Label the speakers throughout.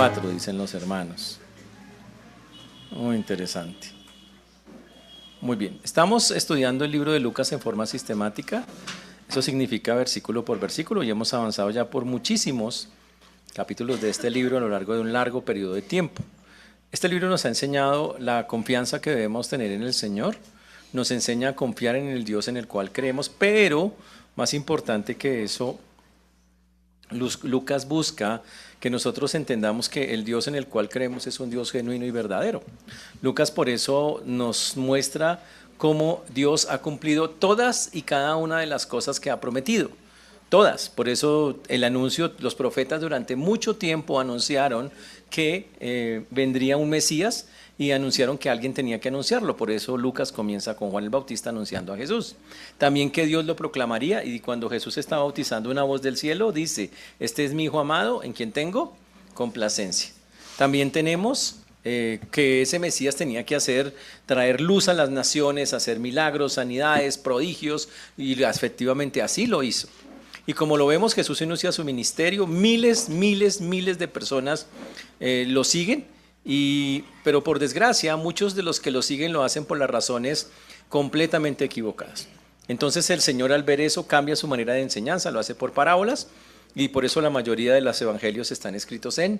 Speaker 1: 24, dicen los hermanos. Muy interesante. Muy bien, estamos estudiando el libro de Lucas en forma sistemática. Eso significa versículo por versículo y hemos avanzado ya por muchísimos capítulos de este libro a lo largo de un largo periodo de tiempo. Este libro nos ha enseñado la confianza que debemos tener en el Señor, nos enseña a confiar en el Dios en el cual creemos, pero más importante que eso, Lucas busca que nosotros entendamos que el Dios en el cual creemos es un Dios genuino y verdadero. Lucas por eso nos muestra cómo Dios ha cumplido todas y cada una de las cosas que ha prometido. Todas. Por eso el anuncio, los profetas durante mucho tiempo anunciaron que vendría un Mesías y anunciaron que alguien tenía que anunciarlo. Por eso Lucas comienza con Juan el Bautista anunciando a Jesús. También que Dios lo proclamaría, y cuando Jesús está bautizando, una voz del cielo dice: este es mi hijo amado en quien tengo complacencia. También tenemos que ese Mesías tenía que traer luz a las naciones, hacer milagros, sanidades, prodigios, y efectivamente así lo hizo. Y como lo vemos, Jesús inicia su ministerio, miles de personas lo siguen, pero por desgracia muchos de los que lo siguen lo hacen por las razones completamente equivocadas. Entonces el Señor, al ver eso, cambia su manera de enseñanza, lo hace por parábolas, y por eso la mayoría de los evangelios están escritos en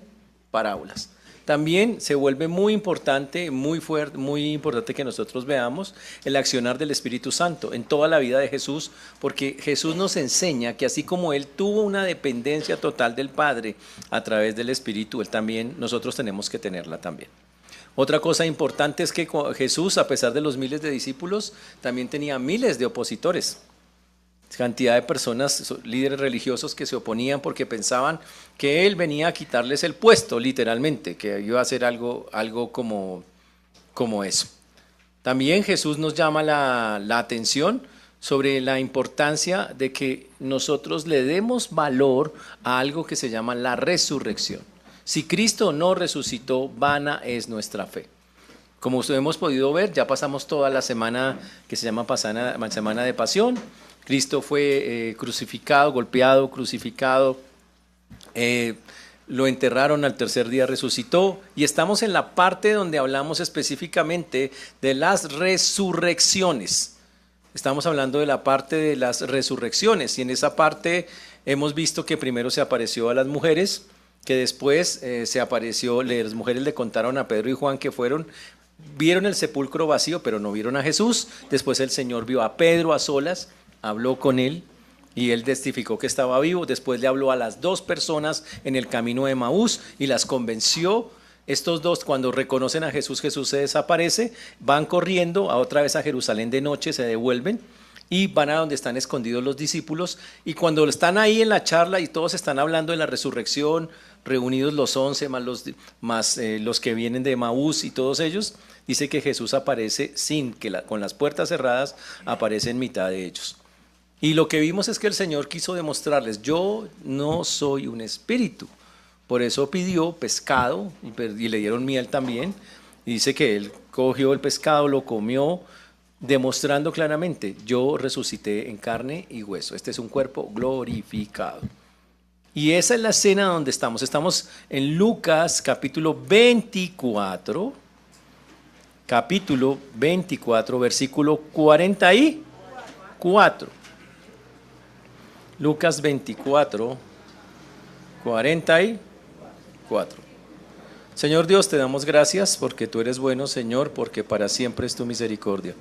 Speaker 1: parábolas. También se vuelve muy importante, muy fuerte, muy importante que nosotros veamos el accionar del Espíritu Santo en toda la vida de Jesús, porque Jesús nos enseña que así como Él tuvo una dependencia total del Padre a través del Espíritu, nosotros tenemos que tenerla también. Otra cosa importante es que Jesús, a pesar de los miles de discípulos, también tenía miles de opositores. Cantidad de personas, líderes religiosos, que se oponían porque pensaban que Él venía a quitarles el puesto, literalmente, que iba a hacer algo como eso. También Jesús nos llama la atención sobre la importancia de que nosotros le demos valor a algo que se llama la resurrección. Si Cristo no resucitó, vana es nuestra fe. Como hemos podido ver, ya pasamos toda la semana que se llama Semana de Pasión. Cristo fue crucificado, golpeado, crucificado, lo enterraron, al tercer día resucitó, y estamos en la parte donde hablamos específicamente de las resurrecciones. Estamos hablando de la parte de las resurrecciones, y en esa parte hemos visto que primero se apareció a las mujeres, que después las mujeres le contaron a Pedro y Juan que vieron el sepulcro vacío, pero no vieron a Jesús. Después el Señor vio a Pedro a solas, habló con él y él testificó que estaba vivo. Después le habló a las dos personas en el camino de Emaús y las convenció. Estos dos, cuando reconocen a Jesús, Jesús se desaparece, van corriendo otra vez a Jerusalén de noche, se devuelven y van a donde están escondidos los discípulos, y cuando están ahí en la charla y todos están hablando de la resurrección, reunidos los 11 más los que vienen de Emaús y todos ellos, dice que Jesús aparece con las puertas cerradas, aparece en mitad de ellos. Y lo que vimos es que el Señor quiso demostrarles: yo no soy un espíritu. Por eso pidió pescado y le dieron miel también. Y dice que Él cogió el pescado, lo comió, demostrando claramente: yo resucité en carne y hueso. Este es un cuerpo glorificado. Y esa es la escena donde estamos. Estamos en Lucas capítulo 24. Capítulo 24, versículo 44. Lucas 24, 44. Señor Dios, te damos gracias porque tú eres bueno, Señor, porque para siempre es tu misericordia.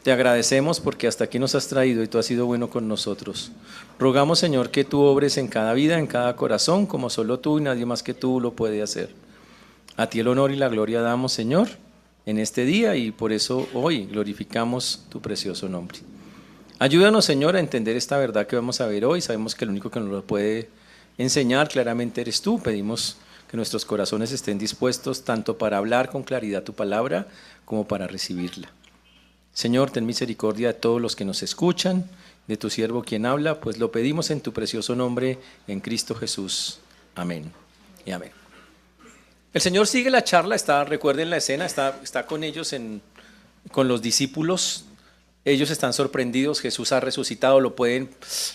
Speaker 1: Te agradecemos porque hasta aquí nos has traído y tú has sido bueno con nosotros. Rogamos, Señor, que tú obres en cada vida, en cada corazón, como solo tú y nadie más que tú lo puede hacer. A ti el honor y la gloria damos, Señor, en este día, y por eso hoy glorificamos tu precioso nombre. Ayúdanos, Señor, a entender esta verdad que vamos a ver hoy. Sabemos que el único que nos lo puede enseñar claramente eres tú. Pedimos que nuestros corazones estén dispuestos tanto para hablar con claridad tu palabra como para recibirla. Señor, ten misericordia de todos los que nos escuchan, de tu siervo quien habla, pues lo pedimos en tu precioso nombre, en Cristo Jesús. Amén y amén. El Señor sigue la charla, recuerden la escena, está con ellos, con los discípulos. Ellos están sorprendidos, Jesús ha resucitado, lo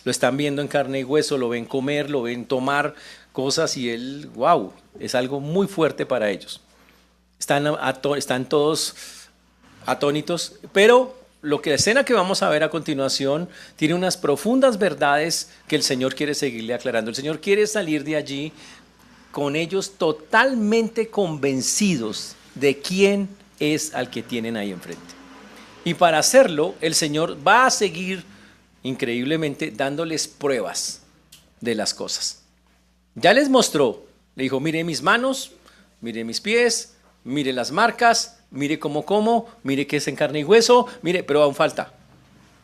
Speaker 1: están viendo en carne y hueso, lo ven comer, lo ven tomar cosas y él, wow, es algo muy fuerte para ellos. Están todos atónitos, pero la escena que vamos a ver a continuación tiene unas profundas verdades que el Señor quiere seguirle aclarando. El Señor quiere salir de allí con ellos totalmente convencidos de quién es al que tienen ahí enfrente. Y para hacerlo, el Señor va a seguir increíblemente dándoles pruebas de las cosas. Ya les mostró, le dijo, mire mis manos, mire mis pies, mire las marcas, mire cómo como, mire que es en carne y hueso, mire, pero aún falta.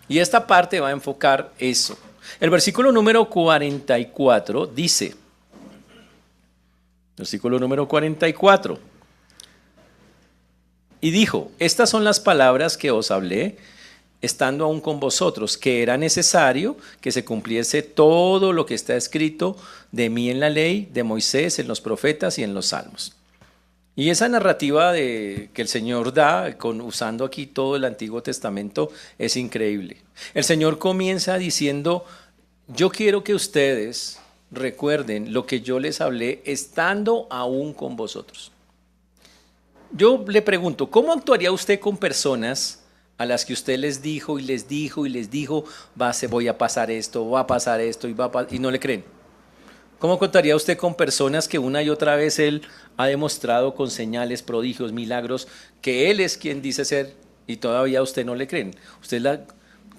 Speaker 1: Y esta parte va a enfocar eso. El versículo número 44 dice, versículo número 44, y dijo, estas son las palabras que os hablé, estando aún con vosotros, que era necesario que se cumpliese todo lo que está escrito de mí en la ley, de Moisés, en los profetas y en los salmos. Y esa narrativa que el Señor da, usando aquí todo el Antiguo Testamento, es increíble. El Señor comienza diciendo, yo quiero que ustedes recuerden lo que yo les hablé estando aún con vosotros. Yo le pregunto, ¿cómo actuaría usted con personas a las que usted les dijo y les dijo y les dijo, voy a pasar esto, va a pasar esto y no le creen? ¿Cómo contaría usted con personas que una y otra vez Él ha demostrado con señales, prodigios, milagros, que Él es quien dice ser y todavía a usted no le creen?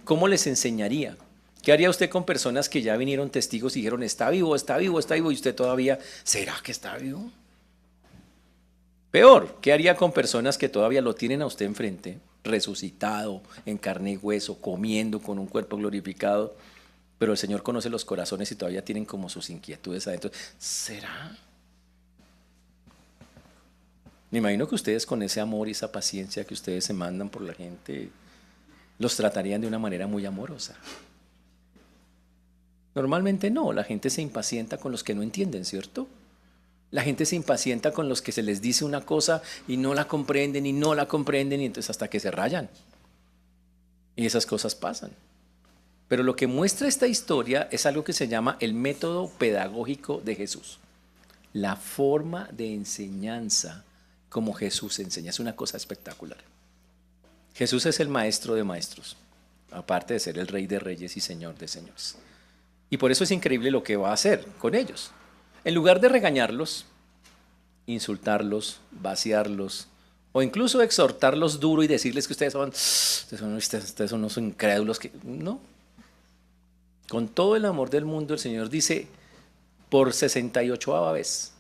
Speaker 1: ¿Cómo les enseñaría? ¿Qué haría usted con personas que ya vinieron testigos y dijeron, está vivo, está vivo, está vivo, y usted todavía, ¿será que está vivo? Peor, ¿qué haría con personas que todavía lo tienen a usted enfrente, resucitado, en carne y hueso, comiendo con un cuerpo glorificado, pero el Señor conoce los corazones y todavía tienen como sus inquietudes adentro? ¿Será? Me imagino que ustedes con ese amor y esa paciencia que ustedes se mandan por la gente, los tratarían de una manera muy amorosa. Normalmente no, la gente se impacienta con los que no entienden, ¿cierto? La gente se impacienta con los que se les dice una cosa y no la comprenden y no la comprenden y entonces hasta que se rayan. Y esas cosas pasan. Pero lo que muestra esta historia es algo que se llama el método pedagógico de Jesús. La forma de enseñanza como Jesús enseña. Es una cosa espectacular. Jesús es el maestro de maestros, aparte de ser el rey de reyes y señor de señores. Y por eso es increíble lo que va a hacer con ellos. En lugar de regañarlos, insultarlos, vaciarlos, o incluso exhortarlos duro y decirles que ustedes son unos incrédulos, no. Con todo el amor del mundo, el Señor dice, por 68ª vez,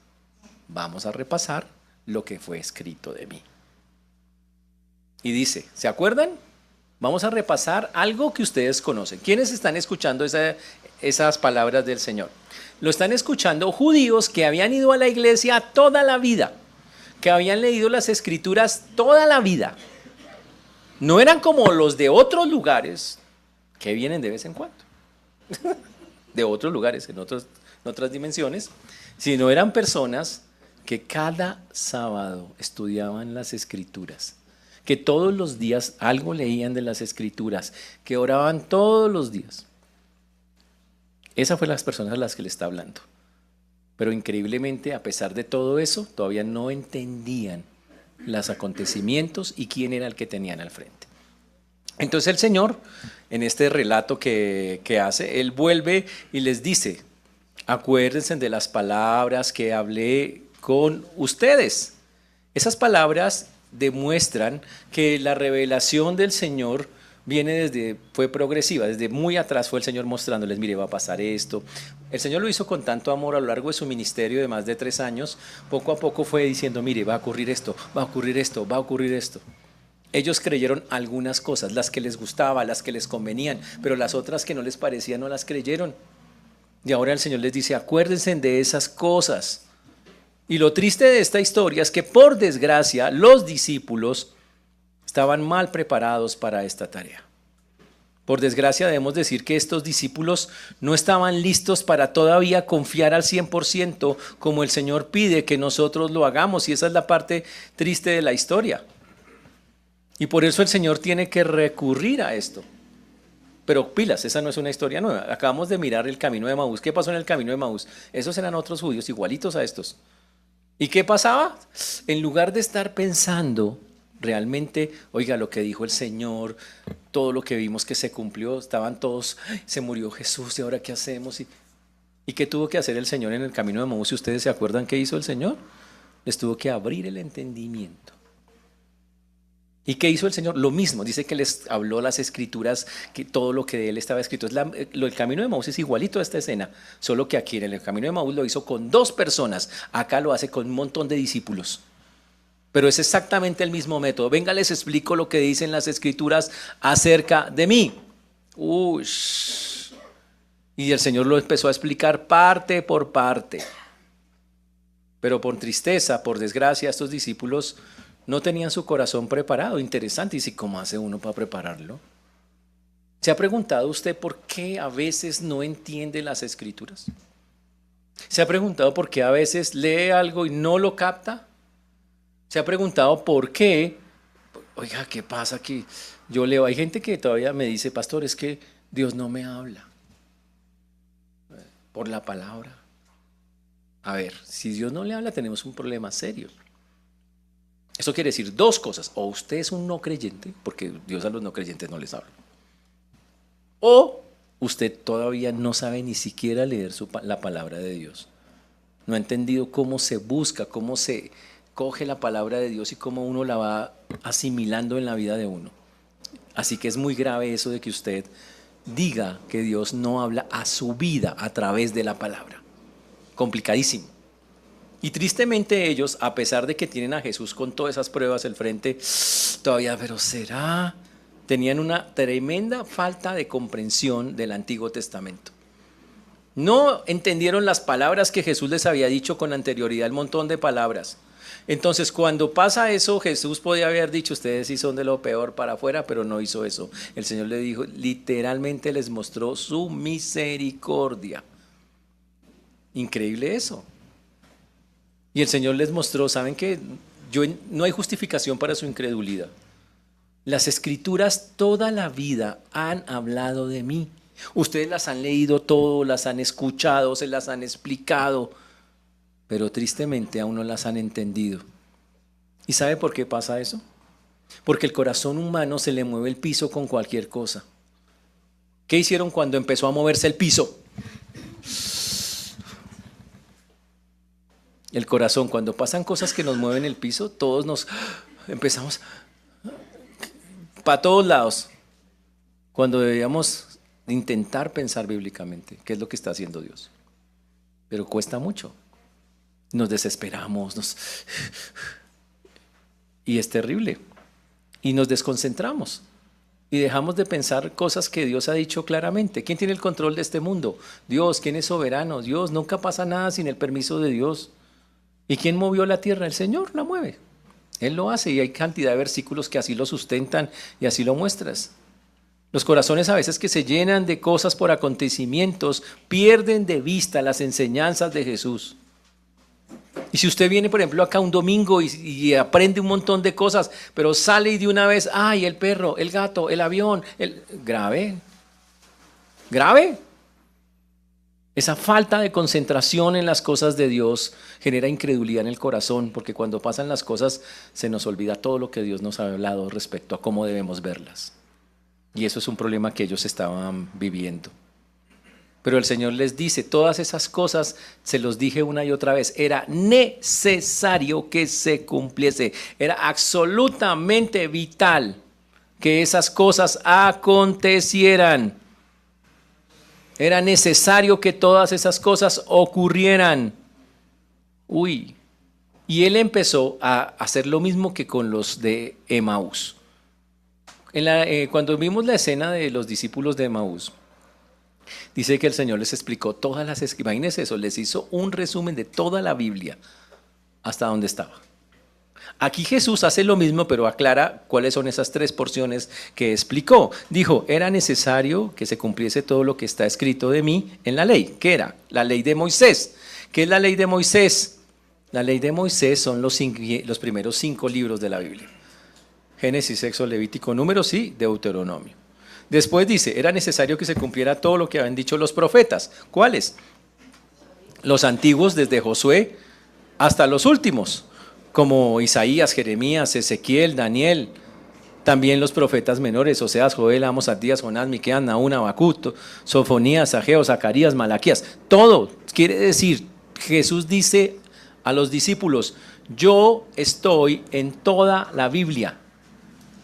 Speaker 1: vamos a repasar lo que fue escrito de mí. Y dice, ¿se acuerdan? Vamos a repasar algo que ustedes conocen. ¿Quiénes están escuchando esas palabras del Señor? Lo están escuchando judíos que habían ido a la iglesia toda la vida, que habían leído las escrituras toda la vida. No eran como los de otros lugares que vienen de vez en cuando, de otros lugares, en otras dimensiones, sino eran personas que cada sábado estudiaban las escrituras, que todos los días algo leían de las escrituras, que oraban todos los días. Esas fueron las personas a las que le está hablando. Pero increíblemente, a pesar de todo eso, todavía no entendían los acontecimientos y quién era el que tenían al frente. Entonces el Señor, en este relato que hace, Él vuelve y les dice, acuérdense de las palabras que hablé con ustedes. Esas palabras demuestran que la revelación del Señor fue progresiva, desde muy atrás fue el Señor mostrándoles, mire, va a pasar esto. El Señor lo hizo con tanto amor a lo largo de su ministerio de más de 3 años, poco a poco fue diciendo, mire, va a ocurrir esto, va a ocurrir esto, va a ocurrir esto. Ellos creyeron algunas cosas, las que les gustaba, las que les convenían, pero las otras que no les parecían no las creyeron. Y ahora el Señor les dice, acuérdense de esas cosas. Y lo triste de esta historia es que por desgracia los discípulos estaban mal preparados para esta tarea. Por desgracia debemos decir que estos discípulos no estaban listos para todavía confiar al 100% como el Señor pide que nosotros lo hagamos, y esa es la parte triste de la historia. Y por eso el Señor tiene que recurrir a esto. Pero pilas, esa no es una historia nueva. Acabamos de mirar el camino de Emaús. ¿Qué pasó en el camino de Emaús? Esos eran otros judíos igualitos a estos. ¿Y qué pasaba? En lugar de estar pensando realmente, oiga, lo que dijo el Señor, todo lo que vimos que se cumplió, estaban todos, "Ay, se murió Jesús, ¿y ahora qué hacemos?" ¿Y qué tuvo que hacer el Señor en el camino de Emaús? Si ustedes se acuerdan qué hizo el Señor, les tuvo que abrir el entendimiento. ¿Y qué hizo el Señor? Lo mismo, dice que les habló las escrituras, que todo lo que de él estaba escrito. El camino de Emaús es igualito a esta escena, solo que aquí en el camino de Emaús lo hizo con 2 personas, acá lo hace con un montón de discípulos. Pero es exactamente el mismo método. Venga, les explico lo que dicen las escrituras acerca de mí. Y el Señor lo empezó a explicar parte por parte. Pero por tristeza, por desgracia, estos discípulos no tenían su corazón preparado. Interesante. ¿Y si cómo hace uno para prepararlo? ¿Se ha preguntado usted por qué a veces no entiende las escrituras? ¿Se ha preguntado por qué a veces lee algo y no lo capta? ¿Se ha preguntado por qué? Oiga, ¿qué pasa aquí? Yo leo, hay gente que todavía me dice, pastor, es que Dios no me habla por la palabra. A ver, si Dios no le habla, tenemos un problema serio. Eso quiere decir 2 cosas. O usted es un no creyente, porque Dios a los no creyentes no les habla. O usted todavía no sabe ni siquiera leer la palabra de Dios. No ha entendido cómo se busca, cómo se coge la palabra de Dios y cómo uno la va asimilando en la vida de uno. Así que es muy grave eso de que usted diga que Dios no habla a su vida a través de la palabra. Complicadísimo. Y tristemente ellos, a pesar de que tienen a Jesús con todas esas pruebas al frente, todavía, pero ¿será? Tenían una tremenda falta de comprensión del Antiguo Testamento. No entendieron las palabras que Jesús les había dicho con anterioridad, un montón de palabras. Entonces, cuando pasa eso, Jesús podía haber dicho, ustedes sí son de lo peor para afuera, pero no hizo eso. El Señor le dijo, literalmente les mostró su misericordia. Increíble eso. Y el Señor les mostró, ¿saben qué? No hay justificación para su incredulidad. Las escrituras toda la vida han hablado de mí. Ustedes las han leído todo, las han escuchado, se las han explicado, pero tristemente aún no las han entendido. ¿Y sabe por qué pasa eso? Porque el corazón humano se le mueve el piso con cualquier cosa. ¿Qué hicieron cuando empezó a moverse el piso? El corazón, cuando pasan cosas que nos mueven el piso, todos nos empezamos para todos lados, cuando deberíamos intentar pensar bíblicamente qué es lo que está haciendo Dios. Pero cuesta mucho. Nos desesperamos, y es terrible. Y nos desconcentramos y dejamos de pensar cosas que Dios ha dicho claramente. ¿Quién tiene el control de este mundo? Dios. ¿Quién es soberano? Dios. Nunca pasa nada sin el permiso de Dios. ¿Y quién movió la tierra? El Señor la mueve. Él lo hace y hay cantidad de versículos que así lo sustentan y así lo muestras. Los corazones a veces que se llenan de cosas por acontecimientos pierden de vista las enseñanzas de Jesús. Y si usted viene, por ejemplo, acá un domingo y aprende un montón de cosas, pero sale y de una vez, ¡ay, el perro, el gato, el avión! Grave. Esa falta de concentración en las cosas de Dios genera incredulidad en el corazón, porque cuando pasan las cosas se nos olvida todo lo que Dios nos ha hablado respecto a cómo debemos verlas. Y eso es un problema que ellos estaban viviendo. Pero el Señor les dice, todas esas cosas, se los dije una y otra vez, era necesario que se cumpliese. Era absolutamente vital que esas cosas acontecieran. Era necesario que todas esas cosas ocurrieran. Y él empezó a hacer lo mismo que con los de Emaús. Cuando vimos la escena de los discípulos de Emaús, dice que el Señor les explicó todas las escrituras. Imagínense eso, les hizo un resumen de toda la Biblia hasta donde estaba. Aquí Jesús hace lo mismo, pero aclara cuáles son esas 3 porciones que explicó. Dijo, era necesario que se cumpliese todo lo que está escrito de mí en la ley. ¿Qué era? La ley de Moisés. ¿Qué es la ley de Moisés? La ley de Moisés son los primeros 5 libros de la Biblia. Génesis, Éxodo, Levítico, Números y Deuteronomio. Después dice, era necesario que se cumpliera todo lo que habían dicho los profetas. ¿Cuáles? Los antiguos, desde Josué hasta los últimos, como Isaías, Jeremías, Ezequiel, Daniel, también los profetas menores, Oseas, Joel, Amos, Abdías, Jonás, Miqueas, Nahum, Habacuc, Sofonías, Ageo, Zacarías, Malaquías. Todo quiere decir, Jesús dice a los discípulos, yo estoy en toda la Biblia.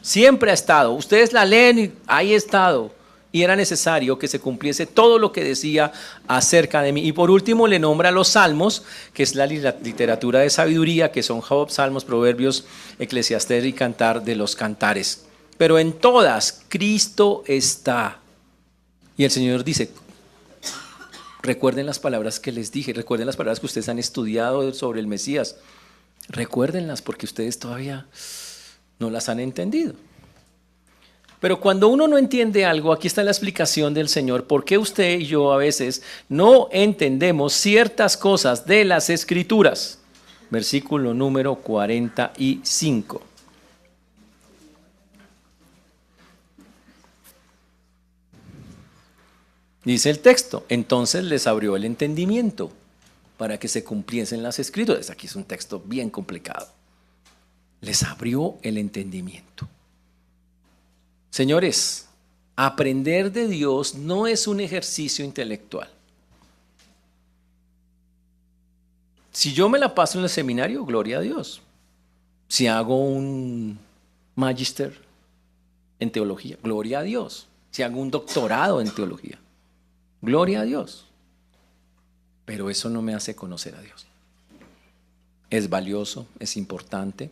Speaker 1: Siempre ha estado. Ustedes la leen y ahí ha estado. Y era necesario que se cumpliese todo lo que decía acerca de mí. Y por último le nombra los salmos, que es la literatura de sabiduría, que son Job, Salmos, Proverbios, Eclesiastés y Cantar de los Cantares. Pero en todas Cristo está. Y el Señor dice, recuerden las palabras que les dije, recuerden las palabras que ustedes han estudiado sobre el Mesías. Recuérdenlas porque ustedes todavía no las han entendido. Pero cuando uno no entiende algo, aquí está la explicación del Señor, por qué usted y yo a veces no entendemos ciertas cosas de las Escrituras. Versículo número 45. Dice el texto, entonces les abrió el entendimiento para que se cumpliesen las Escrituras. Aquí es un texto bien complicado. Les abrió el entendimiento. Señores, aprender de Dios no es un ejercicio intelectual. Si yo me la paso en el seminario, gloria a Dios. Si hago un magíster en teología, gloria a Dios. Si hago un doctorado en teología, gloria a Dios. Pero eso no me hace conocer a Dios. Es valioso, es importante,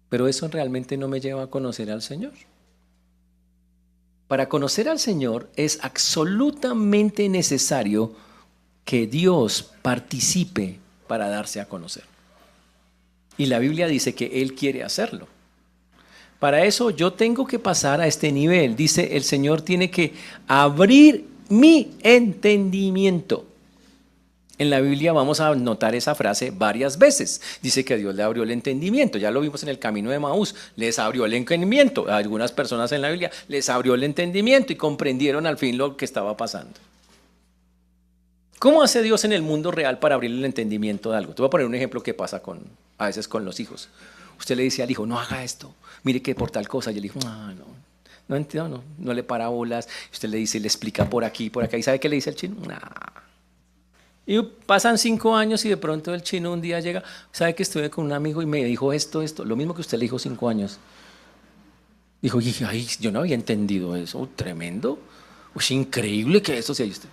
Speaker 1: pero eso realmente no me lleva a conocer al Señor. Para conocer al Señor es absolutamente necesario que Dios participe para darse a conocer. Y la Biblia dice que Él quiere hacerlo. Para eso yo tengo que pasar a este nivel. Dice, el Señor tiene que abrir mi entendimiento. En la Biblia vamos a notar esa frase varias veces. Dice que Dios le abrió el entendimiento. Ya lo vimos en el camino de Maús. Les abrió el entendimiento. A algunas personas en la Biblia les abrió el entendimiento y comprendieron al fin lo que estaba pasando. ¿Cómo hace Dios en el mundo real para abrir el entendimiento de algo? Te voy a poner un ejemplo que pasa a veces con los hijos. Usted le dice al hijo, no haga esto. Mire que por tal cosa. Y el hijo, no entiendo, no le para bolas. Usted le dice, le explica por aquí, por acá. ¿Y sabe qué le dice el chino? Y pasan 5 años y de pronto el chino un día llega, sabe que estuve con un amigo y me dijo esto, lo mismo que usted le dijo 5 años. Dijo, ay, yo no había entendido eso, tremendo. Es increíble que eso sea usted.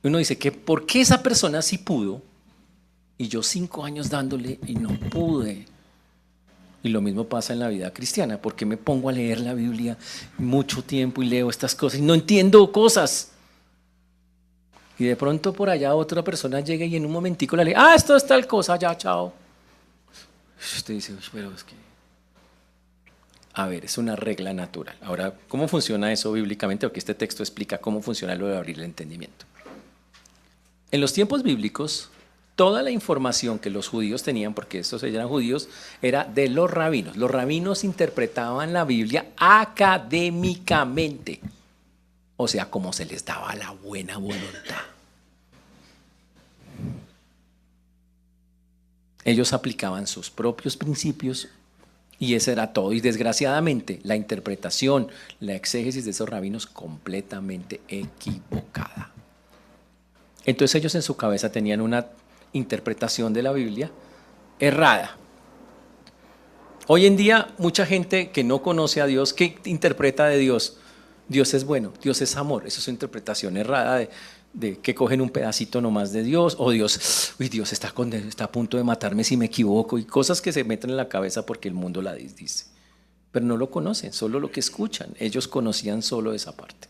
Speaker 1: Uno dice, ¿por qué esa persona sí pudo? Y yo 5 años dándole y no pude. Y lo mismo pasa en la vida cristiana. ¿Por qué me pongo a leer la Biblia mucho tiempo y leo estas cosas y no entiendo cosas? Y de pronto por allá otra persona llega y en un momentico la lee. Esto es tal cosa, ya, chao. Usted dice, pero es que... A ver, es una regla natural. Ahora, ¿cómo funciona eso bíblicamente? Porque este texto explica cómo funciona lo de abrir el entendimiento. En los tiempos bíblicos, toda la información que los judíos tenían, porque estos eran judíos, era de los rabinos. Los rabinos interpretaban la Biblia académicamente, o sea, como se les daba la buena voluntad. Ellos aplicaban sus propios principios y eso era todo. Y desgraciadamente, la interpretación, la exégesis de esos rabinos completamente equivocada. Entonces ellos en su cabeza tenían una interpretación de la Biblia errada. Hoy en día mucha gente que no conoce a Dios, ¿qué interpreta de Dios? Dios es bueno, Dios es amor. Esa es su interpretación errada de que cogen un pedacito nomás de Dios, o Dios, Dios está a punto de matarme si me equivoco, y cosas que se meten en la cabeza porque el mundo la dice. Pero no lo conocen, solo lo que escuchan. Ellos conocían solo esa parte.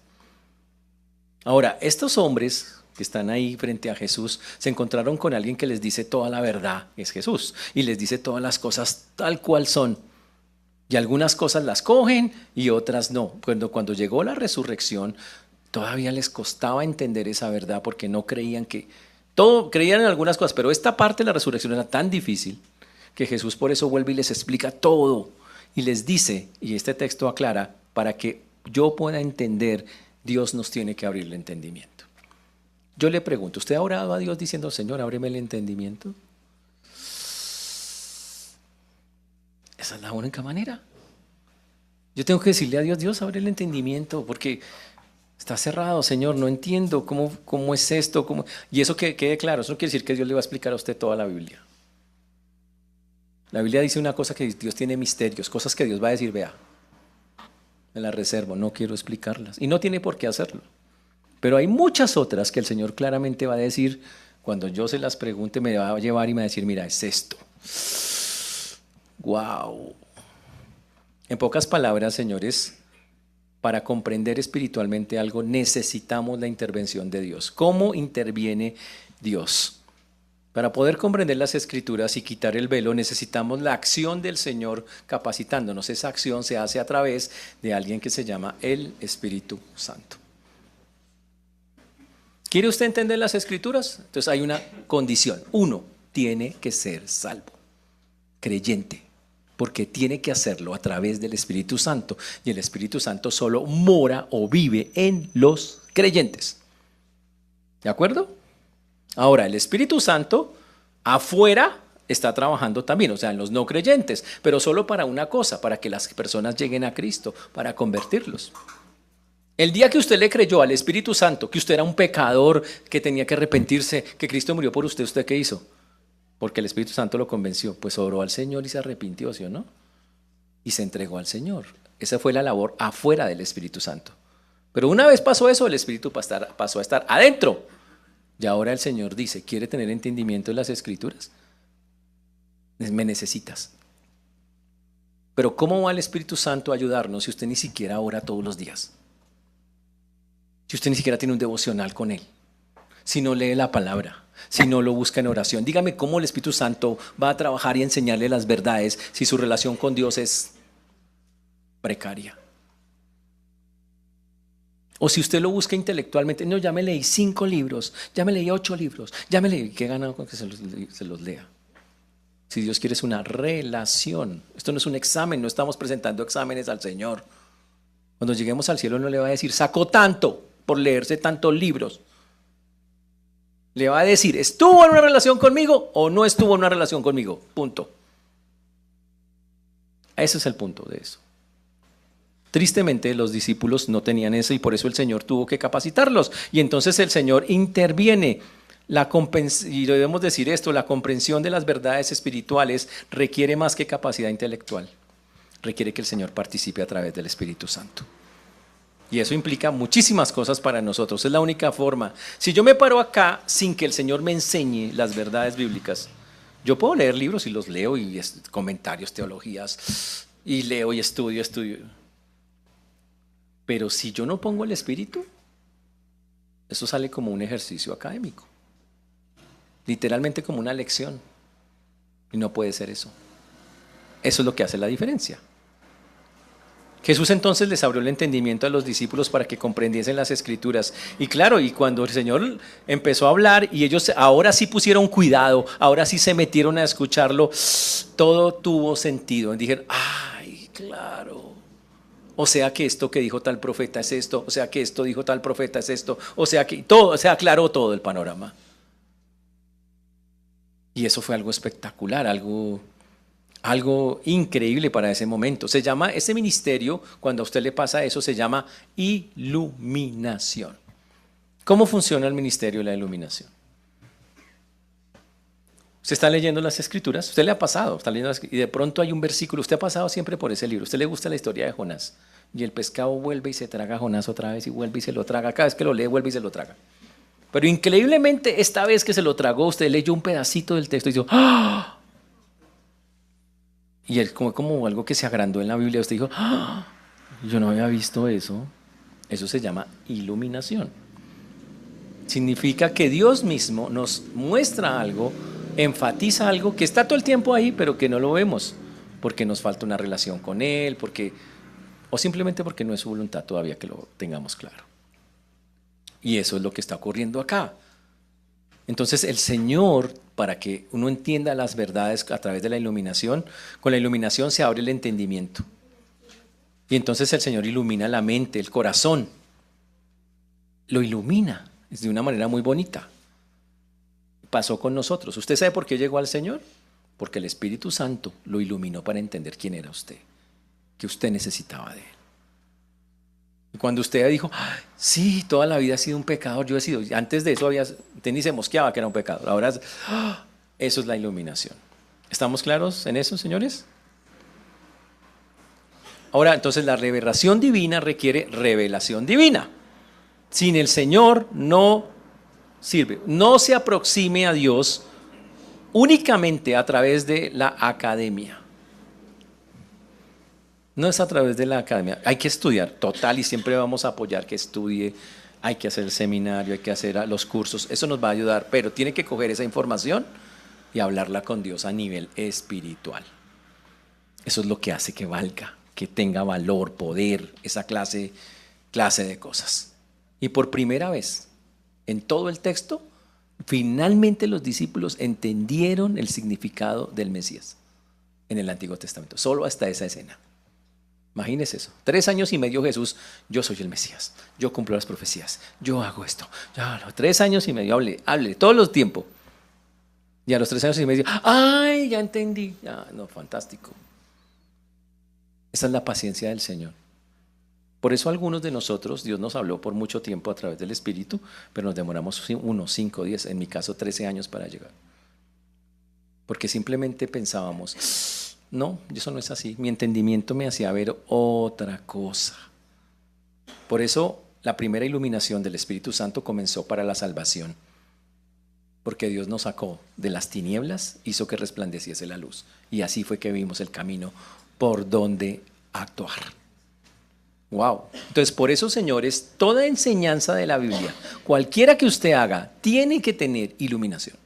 Speaker 1: Ahora, estos hombres que están ahí frente a Jesús, se encontraron con alguien que les dice toda la verdad, es Jesús, y les dice todas las cosas tal cual son. Y algunas cosas las cogen y otras no. Cuando llegó la resurrección, todavía les costaba entender esa verdad porque no creían creían en algunas cosas, pero esta parte de la resurrección era tan difícil que Jesús por eso vuelve y les explica todo y les dice, y este texto aclara, para que yo pueda entender, Dios nos tiene que abrir el entendimiento. Yo le pregunto, ¿usted ha orado a Dios diciendo, Señor, ábreme el entendimiento? Esa es la única manera. Yo tengo que decirle a Dios, Dios, abre el entendimiento, porque está cerrado, Señor, no entiendo cómo es esto. Y eso que quede claro, eso no quiere decir que Dios le va a explicar a usted toda la Biblia. La Biblia dice una cosa, que Dios tiene misterios, cosas que Dios va a decir, vea, me las reservo, no quiero explicarlas. Y no tiene por qué hacerlo. Pero hay muchas otras que el Señor claramente va a decir, cuando yo se las pregunte, me va a llevar y me va a decir, mira, es esto. ¡Wow! En pocas palabras, señores, para comprender espiritualmente algo necesitamos la intervención de Dios. ¿Cómo interviene Dios? Para poder comprender las Escrituras y quitar el velo, necesitamos la acción del Señor capacitándonos. Esa acción se hace a través de alguien que se llama el Espíritu Santo. ¿Quiere usted entender las Escrituras? Entonces hay una condición. Uno, tiene que ser salvo, creyente, porque tiene que hacerlo a través del Espíritu Santo. Y el Espíritu Santo solo mora o vive en los creyentes. ¿De acuerdo? Ahora, el Espíritu Santo afuera está trabajando también, o sea, en los no creyentes, pero solo para una cosa, para que las personas lleguen a Cristo, para convertirlos. El día que usted le creyó al Espíritu Santo, que usted era un pecador, que tenía que arrepentirse, que Cristo murió por usted, ¿usted qué hizo? Porque el Espíritu Santo lo convenció, pues oró al Señor y se arrepintió, ¿sí o no? Y se entregó al Señor. Esa fue la labor afuera del Espíritu Santo. Pero una vez pasó eso, el Espíritu pasó a estar adentro. Y ahora el Señor dice, ¿quiere tener entendimiento de las Escrituras? Me necesitas. Pero ¿cómo va el Espíritu Santo a ayudarnos si usted ni siquiera ora todos los días? Si usted ni siquiera tiene un devocional con Él, si no lee la palabra, si no lo busca en oración. Dígame cómo el Espíritu Santo va a trabajar y enseñarle las verdades si su relación con Dios es precaria. O si usted lo busca intelectualmente, no, ya me leí 5 libros, ya me leí 8 libros, ya me leí, ¿qué gana con que se los lea? Si Dios quiere es una relación, esto no es un examen, no estamos presentando exámenes al Señor. Cuando lleguemos al cielo no le va a decir, sacó tanto por leerse tantos libros. Le va a decir, ¿estuvo en una relación conmigo o no estuvo en una relación conmigo? Punto. Ese es el punto de eso. Tristemente los discípulos no tenían eso y por eso el Señor tuvo que capacitarlos. Y entonces el Señor interviene. Y debemos decir esto, la comprensión de las verdades espirituales requiere más que capacidad intelectual. Requiere que el Señor participe a través del Espíritu Santo. Y eso implica muchísimas cosas para nosotros. Es la única forma. Si yo me paro acá sin que el Señor me enseñe las verdades bíblicas, yo puedo leer libros y los leo y comentarios, teologías, y leo y estudio. Pero si yo no pongo el Espíritu, eso sale como un ejercicio académico. Literalmente como una lección. Y no puede ser eso. Eso es lo que hace la diferencia. Jesús entonces les abrió el entendimiento a los discípulos para que comprendiesen las Escrituras. Y claro, y cuando el Señor empezó a hablar y ellos ahora sí pusieron cuidado, ahora sí se metieron a escucharlo, todo tuvo sentido. Y dijeron, ¡ay, claro! O sea que esto que dijo tal profeta es esto, o sea que esto dijo tal profeta es esto, o sea que todo, se aclaró todo el panorama. Y eso fue algo espectacular, algo increíble para ese momento. Se llama, ese ministerio, cuando a usted le pasa eso, se llama iluminación. ¿Cómo funciona el ministerio de la iluminación? Usted está leyendo las Escrituras, usted le ha pasado, está leyendo y de pronto hay un versículo, usted ha pasado siempre por ese libro, a usted le gusta la historia de Jonás, y el pescado vuelve y se traga a Jonás otra vez y vuelve y se lo traga, cada vez que lo lee vuelve y se lo traga. Pero increíblemente esta vez que se lo tragó, usted leyó un pedacito del texto y dijo, ¡ah! Y él como algo que se agrandó en la Biblia, usted dijo, ¡ah! Yo no había visto eso. Eso se llama iluminación. Significa que Dios mismo nos muestra algo, enfatiza algo que está todo el tiempo ahí, pero que no lo vemos, porque nos falta una relación con Él, o simplemente porque no es su voluntad todavía que lo tengamos claro. Y eso es lo que está ocurriendo acá. Entonces el Señor, para que uno entienda las verdades a través de la iluminación, con la iluminación se abre el entendimiento. Y entonces el Señor ilumina la mente, el corazón. Lo ilumina es de una manera muy bonita. Pasó con nosotros. ¿Usted sabe por qué llegó al Señor? Porque el Espíritu Santo lo iluminó para entender quién era usted, que usted necesitaba de Él. Y cuando usted dijo, "Ay, sí, toda la vida he sido un pecador, yo he sido", antes de eso usted ni se mosqueaba que era un pecador. Ahora eso es la iluminación. ¿Estamos claros en eso, señores? Ahora, entonces la revelación divina requiere revelación divina. Sin el Señor no sirve. No se aproxime a Dios únicamente a través de la academia. No es a través de la academia. Hay que estudiar, total, y siempre vamos a apoyar que estudie. Hay que hacer el seminario, hay que hacer los cursos. Eso nos va a ayudar, pero tiene que coger esa información y hablarla con Dios a nivel espiritual. Eso es lo que hace que valga, que tenga valor, poder, esa clase de cosas. Y por primera vez en todo el texto, finalmente los discípulos entendieron el significado del Mesías en el Antiguo Testamento, solo hasta esa escena. Imagínense eso. 3 años y medio Jesús, yo soy el Mesías, yo cumplo las profecías, yo hago esto. 3 años y medio, hable todo el tiempo. Y a los 3 años y medio, ¡ay, ya entendí! Fantástico. Esa es la paciencia del Señor. Por eso algunos de nosotros, Dios nos habló por mucho tiempo a través del Espíritu, pero nos demoramos 1, 5, 10, en mi caso 13 años para llegar. Porque simplemente pensábamos, no, eso no es así. Mi entendimiento me hacía ver otra cosa. Por eso la primera iluminación del Espíritu Santo comenzó para la salvación. Porque Dios nos sacó de las tinieblas, hizo que resplandeciese la luz. Y así fue que vimos el camino por donde actuar. Wow. Entonces, por eso, señores, toda enseñanza de la Biblia, cualquiera que usted haga, tiene que tener iluminación.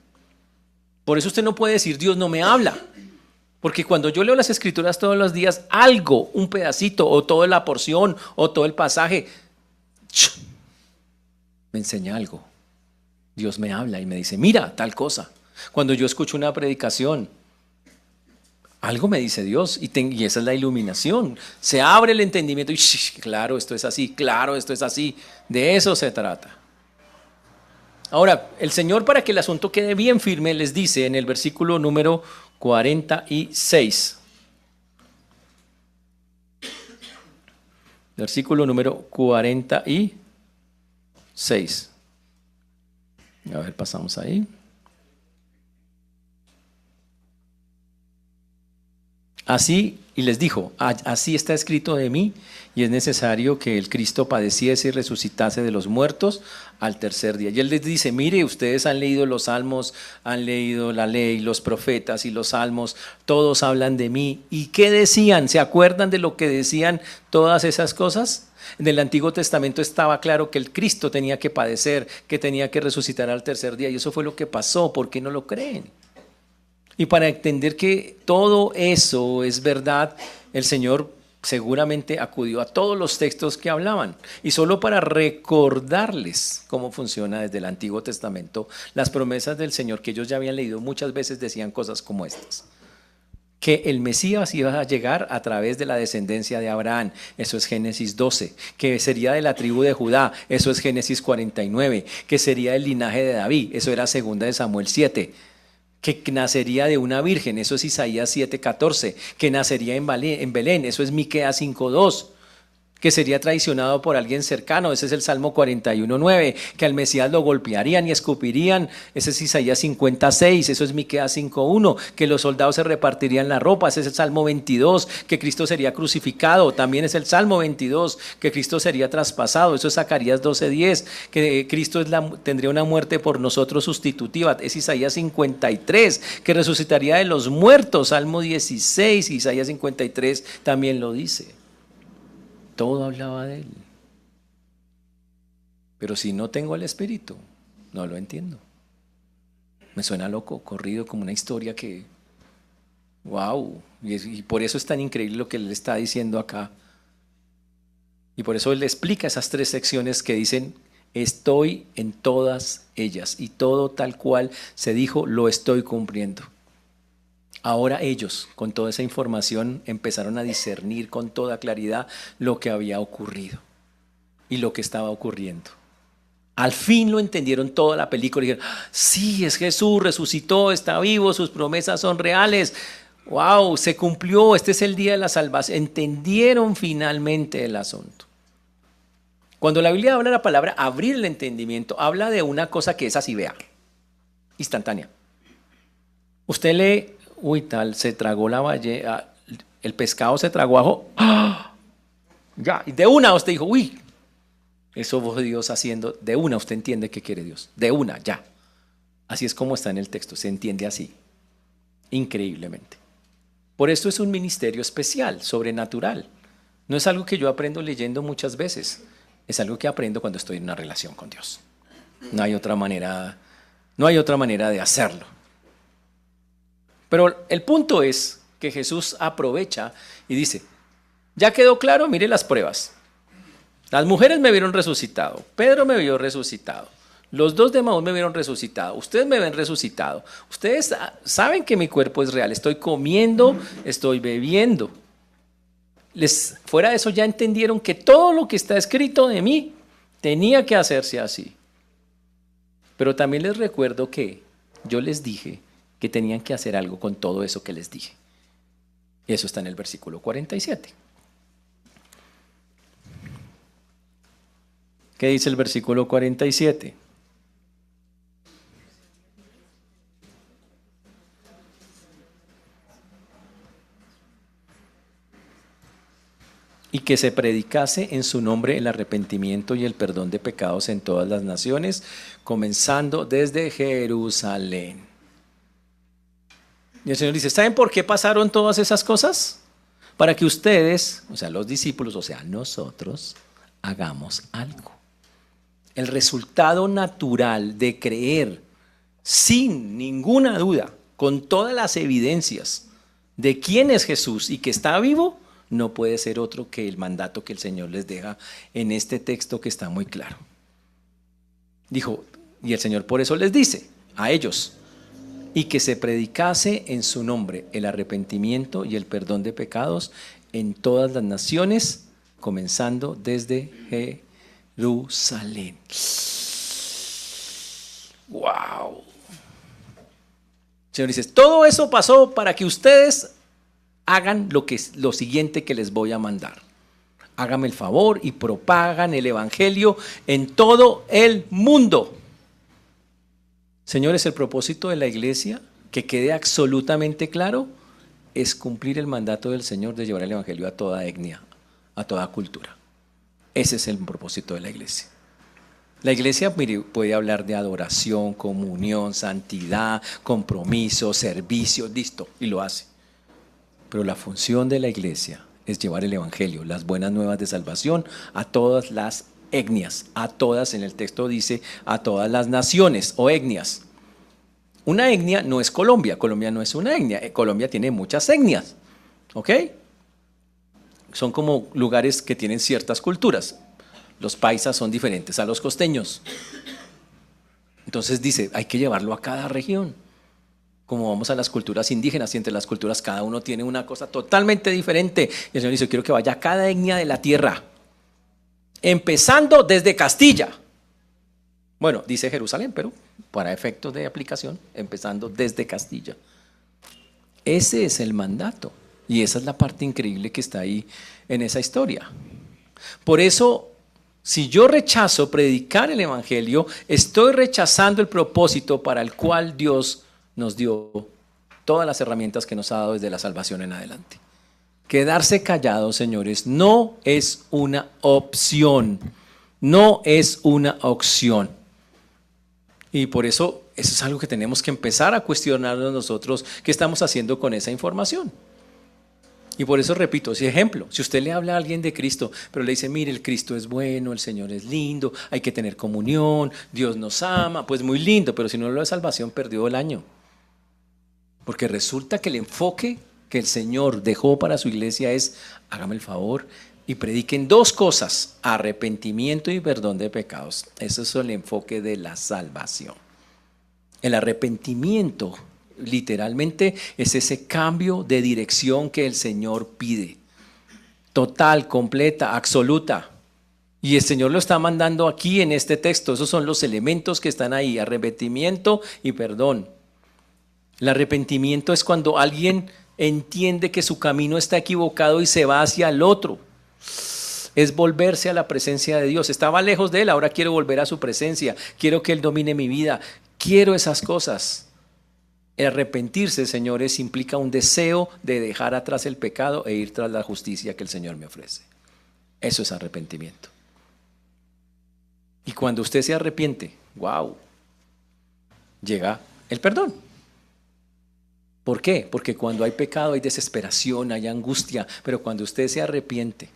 Speaker 1: Por eso usted no puede decir, Dios no me habla. Porque cuando yo leo las Escrituras todos los días, algo, un pedacito, o toda la porción, o todo el pasaje, me enseña algo. Dios me habla y me dice, mira, tal cosa. Cuando yo escucho una predicación, algo me dice Dios y esa es la iluminación. Se abre el entendimiento y claro, esto es así, claro, esto es así. De eso se trata. Ahora, el Señor, para que el asunto quede bien firme, les dice en el versículo número 46. Versículo número 46. A ver, pasamos ahí. Así, y les dijo, así está escrito de mí, y es necesario que el Cristo padeciese y resucitase de los muertos al tercer día. Y él les dice, mire, ustedes han leído los salmos, han leído la ley, los profetas y los salmos, todos hablan de mí. ¿Y qué decían? ¿Se acuerdan de lo que decían todas esas cosas? En el Antiguo Testamento estaba claro que el Cristo tenía que padecer, que tenía que resucitar al tercer día, y eso fue lo que pasó. ¿Por qué no lo creen? Y para entender que todo eso es verdad, el Señor seguramente acudió a todos los textos que hablaban. Y solo para recordarles cómo funciona desde el Antiguo Testamento, las promesas del Señor que ellos ya habían leído muchas veces decían cosas como estas. Que el Mesías iba a llegar a través de la descendencia de Abraham, eso es Génesis 12, que sería de la tribu de Judá, eso es Génesis 49, que sería del linaje de David, eso era 2 de Samuel 7, que nacería de una virgen, eso es Isaías 7:14, que nacería en Belén, eso es Miqueas 5:2, que sería traicionado por alguien cercano, ese es el Salmo 41:9, que al Mesías lo golpearían y escupirían, ese es Isaías 56, eso es Miqueas 5:1, que los soldados se repartirían la ropa, ese es el Salmo 22, que Cristo sería crucificado, también es el Salmo 22, que Cristo sería traspasado, eso es Zacarías 12:10, que Cristo tendría una muerte por nosotros sustitutiva, es Isaías 53, que resucitaría de los muertos, Salmo 16, Isaías 53 también lo dice. Todo hablaba de él. Pero si no tengo el Espíritu, no lo entiendo. Me suena loco, corrido, como una historia que, wow, y por eso es tan increíble lo que él está diciendo acá. Y por eso él explica esas 3 secciones que dicen Estoy en todas ellas y todo tal cual se dijo, lo estoy cumpliendo. Ahora ellos, con toda esa información, empezaron a discernir con toda claridad lo que había ocurrido y lo que estaba ocurriendo. Al fin lo entendieron toda la película y dijeron, sí, es Jesús, resucitó, está vivo, sus promesas son reales. Wow, se cumplió, este es el día de la salvación. Entendieron finalmente el asunto. Cuando la Biblia habla de la palabra abrir el entendimiento, habla de una cosa que es así, vea, instantánea. Usted lee, uy, tal, se tragó la ballena, el pescado se tragó ajo, ¡ah! Ya, y de una usted dijo, uy, eso fue Dios haciendo, de una usted entiende qué quiere Dios, de una, ya. Así es como está en el texto, se entiende así, increíblemente. Por esto es un ministerio especial, sobrenatural. No es algo que yo aprendo leyendo muchas veces, es algo que aprendo cuando estoy en una relación con Dios. No hay otra manera de hacerlo. Pero el punto es que Jesús aprovecha y dice, ya quedó claro, mire las pruebas. Las mujeres me vieron resucitado, Pedro me vio resucitado, los dos de Emaús me vieron resucitado, ustedes me ven resucitado, ustedes saben que mi cuerpo es real, estoy comiendo, estoy bebiendo. Fuera de eso ya entendieron que todo lo que está escrito de mí tenía que hacerse así. Pero también les recuerdo que yo les dije que tenían que hacer algo con todo eso que les dije. Y eso está en el versículo 47. ¿Qué dice el versículo 47? Y que se predicase en su nombre el arrepentimiento y el perdón de pecados en todas las naciones, comenzando desde Jerusalén. Y el Señor dice, ¿saben por qué pasaron todas esas cosas? Para que ustedes, o sea, los discípulos, o sea, nosotros, hagamos algo. El resultado natural de creer sin ninguna duda, con todas las evidencias de quién es Jesús y que está vivo, no puede ser otro que el mandato que el Señor les deja en este texto que está muy claro. Dijo, y el Señor por eso les dice a ellos, y que se predicase en su nombre el arrepentimiento y el perdón de pecados en todas las naciones, comenzando desde Jerusalén. ¡Wow! El Señor dice, todo eso pasó para que ustedes hagan lo siguiente que les voy a mandar. Háganme el favor y propagan el evangelio en todo el mundo. Señores, el propósito de la iglesia, que quede absolutamente claro, es cumplir el mandato del Señor de llevar el evangelio a toda etnia, a toda cultura. Ese es el propósito de la iglesia. La iglesia, mire, puede hablar de adoración, comunión, santidad, compromiso, servicio, listo, y lo hace. Pero la función de la iglesia es llevar el evangelio, las buenas nuevas de salvación a todas las etnias, a todas, en el texto dice, a todas las naciones o etnias. Una etnia no es Colombia, Colombia no es una etnia, Colombia tiene muchas etnias, ¿ok? Son como lugares que tienen ciertas culturas. Los paisas son diferentes a los costeños. Entonces dice, hay que llevarlo a cada región. Como vamos a las culturas indígenas y entre las culturas cada uno tiene una cosa totalmente diferente. Y el Señor dice, quiero que vaya a cada etnia de la tierra, empezando desde Castilla. Bueno, dice Jerusalén, pero para efectos de aplicación, empezando desde Castilla. Ese es el mandato y esa es la parte increíble que está ahí en esa historia. Por eso, si yo rechazo predicar el evangelio, estoy rechazando el propósito para el cual Dios nos dio todas las herramientas que nos ha dado desde la salvación en adelante. Quedarse callados, señores, no es una opción. No es una opción. Y por eso es algo que tenemos que empezar a cuestionarnos nosotros qué estamos haciendo con esa información. Y por eso repito, ese ejemplo, si usted le habla a alguien de Cristo, pero le dice, mire, el Cristo es bueno, el Señor es lindo, hay que tener comunión, Dios nos ama, pues muy lindo, pero si no lo de salvación, perdió el año. Porque resulta que el enfoque que el Señor dejó para su iglesia es, hágame el favor, y prediquen dos cosas: arrepentimiento y perdón de pecados. Ese es el enfoque de la salvación. El arrepentimiento literalmente es ese cambio de dirección que el Señor pide. Total, completa, absoluta. Y el Señor lo está mandando aquí en este texto. Esos son los elementos que están ahí: arrepentimiento y perdón. El arrepentimiento es cuando alguien entiende que su camino está equivocado y se va hacia el otro. Es volverse a la presencia de Dios. Estaba lejos de Él, ahora quiero volver a su presencia. Quiero que Él domine mi vida. Quiero esas cosas. El arrepentirse, señores, implica un deseo de dejar atrás el pecado e ir tras la justicia que el Señor me ofrece. Eso es arrepentimiento. Y cuando usted se arrepiente, wow, llega el perdón. ¿Por qué? Porque cuando hay pecado hay desesperación, hay angustia, pero cuando usted se arrepiente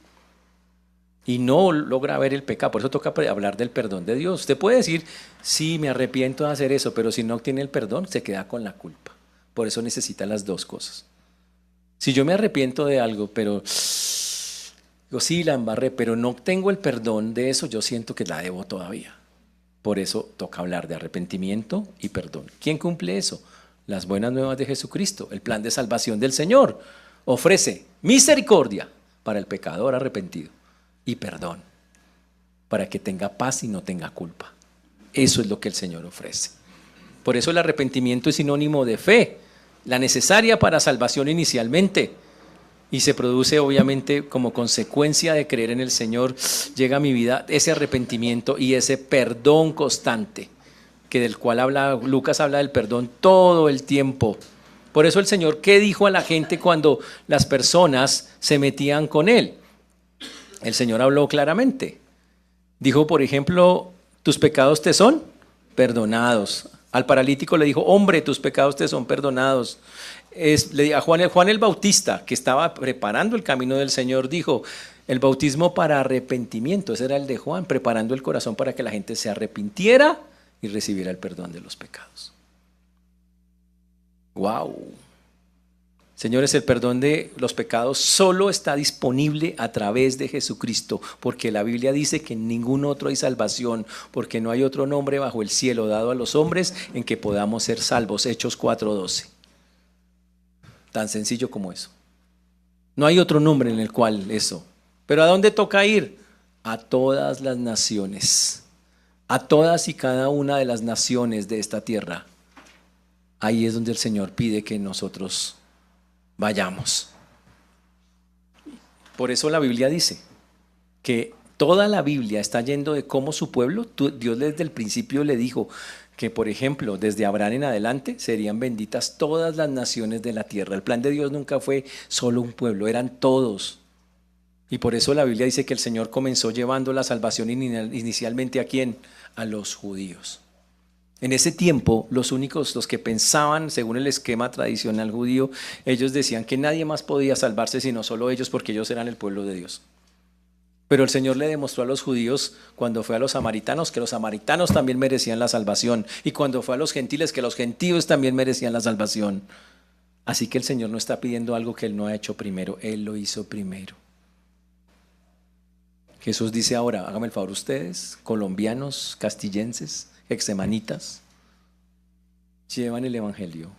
Speaker 1: y no logra ver el pecado, por eso toca hablar del perdón de Dios. Usted puede decir, sí, me arrepiento de hacer eso, pero si no obtiene el perdón, se queda con la culpa. Por eso necesita las dos cosas. Si yo me arrepiento de algo, pero digo, sí, la embarré, pero no obtengo el perdón de eso, yo siento que la debo todavía. Por eso toca hablar de arrepentimiento y perdón. ¿Quién cumple eso? Las buenas nuevas de Jesucristo. El plan de salvación del Señor ofrece misericordia para el pecador arrepentido y perdón para que tenga paz y no tenga culpa. Eso es lo que el Señor ofrece. Por eso el arrepentimiento es sinónimo de fe, la necesaria para salvación inicialmente, y se produce obviamente como consecuencia de creer en el Señor. Llega a mi vida ese arrepentimiento y ese perdón constante, que del cual Lucas habla del perdón todo el tiempo. Por eso el Señor, ¿qué dijo a la gente cuando las personas se metían con Él? El Señor habló claramente. Dijo, por ejemplo, tus pecados te son perdonados. Al paralítico le dijo, hombre, tus pecados te son perdonados. A Juan el Bautista, que estaba preparando el camino del Señor, dijo, el bautismo para arrepentimiento. Ese era el de Juan, preparando el corazón para que la gente se arrepintiera y recibiera el perdón de los pecados. ¡Wow! Señores, el perdón de los pecados solo está disponible a través de Jesucristo, porque la Biblia dice que en ningún otro hay salvación, porque no hay otro nombre bajo el cielo dado a los hombres en que podamos ser salvos. Hechos 4:12. Tan sencillo como eso. No hay otro nombre en el cual eso. Pero ¿a dónde toca ir? A todas las naciones, a todas y cada una de las naciones de esta tierra. Ahí es donde el Señor pide que nosotros vayamos. Por eso la Biblia dice que toda la Biblia está yendo de cómo su pueblo, Dios desde el principio le dijo que, por ejemplo, desde Abraham en adelante serían benditas todas las naciones de la tierra. El plan de Dios nunca fue solo un pueblo, eran todos. Y por eso la Biblia dice que el Señor comenzó llevando la salvación inicialmente ¿a quién? A los judíos. En ese tiempo, los que pensaban según el esquema tradicional judío, ellos decían que nadie más podía salvarse sino solo ellos, porque ellos eran el pueblo de Dios. Pero el Señor le demostró a los judíos cuando fue a los samaritanos que los samaritanos también merecían la salvación, y cuando fue a los gentiles que los gentiles también merecían la salvación. Así que el Señor no está pidiendo algo que Él no ha hecho primero, Él lo hizo primero. Jesús dice ahora, hágame el favor ustedes, colombianos, castillenses, exemanitas, llevan el evangelio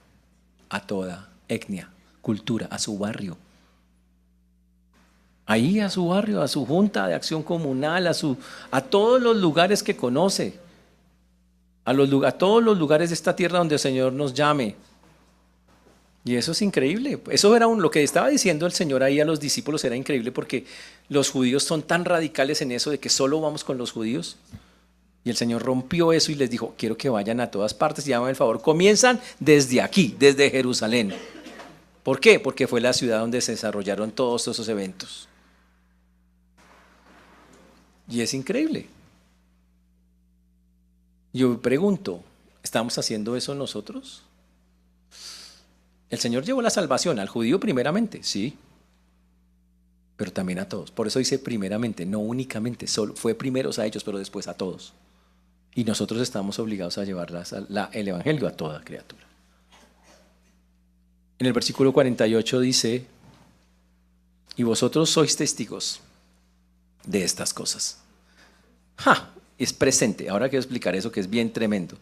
Speaker 1: a toda etnia, cultura, a su barrio. Ahí a su barrio, a su junta de acción comunal, a todos los lugares que conoce, a todos los lugares de esta tierra donde el Señor nos llame. Y eso es increíble. Eso era lo que estaba diciendo el Señor ahí a los discípulos, era increíble, porque los judíos son tan radicales en eso de que solo vamos con los judíos. Y el Señor rompió eso y les dijo, quiero que vayan a todas partes y háganme el favor. Comienzan desde aquí, desde Jerusalén. ¿Por qué? Porque fue la ciudad donde se desarrollaron todos esos eventos. Y es increíble. Yo pregunto, ¿estamos haciendo eso nosotros? El Señor llevó la salvación al judío primeramente, sí, pero también a todos. Por eso dice primeramente, no únicamente, solo fue primeros a ellos, pero después a todos. Y nosotros estamos obligados a llevar el evangelio a toda criatura. En el versículo 48 dice, y vosotros sois testigos de estas cosas. ¡Ja! Es presente. Ahora quiero explicar eso que es bien tremendo.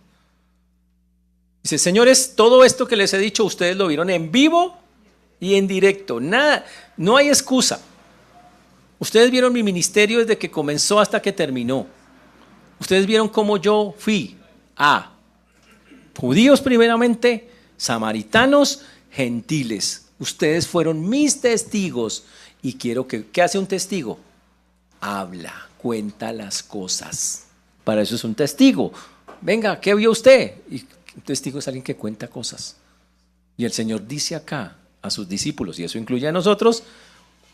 Speaker 1: Dice, señores, todo esto que les he dicho, ustedes lo vieron en vivo y en directo. Nada, no hay excusa. Ustedes vieron mi ministerio desde que comenzó hasta que terminó. Ustedes vieron cómo yo fui a judíos primeramente, samaritanos, gentiles. Ustedes fueron mis testigos. Y quiero que, ¿qué hace un testigo? Habla, cuenta las cosas. Para eso es un testigo. Venga, ¿qué vio usted? Y un testigo es alguien que cuenta cosas. Y el Señor dice acá a sus discípulos, y eso incluye a nosotros,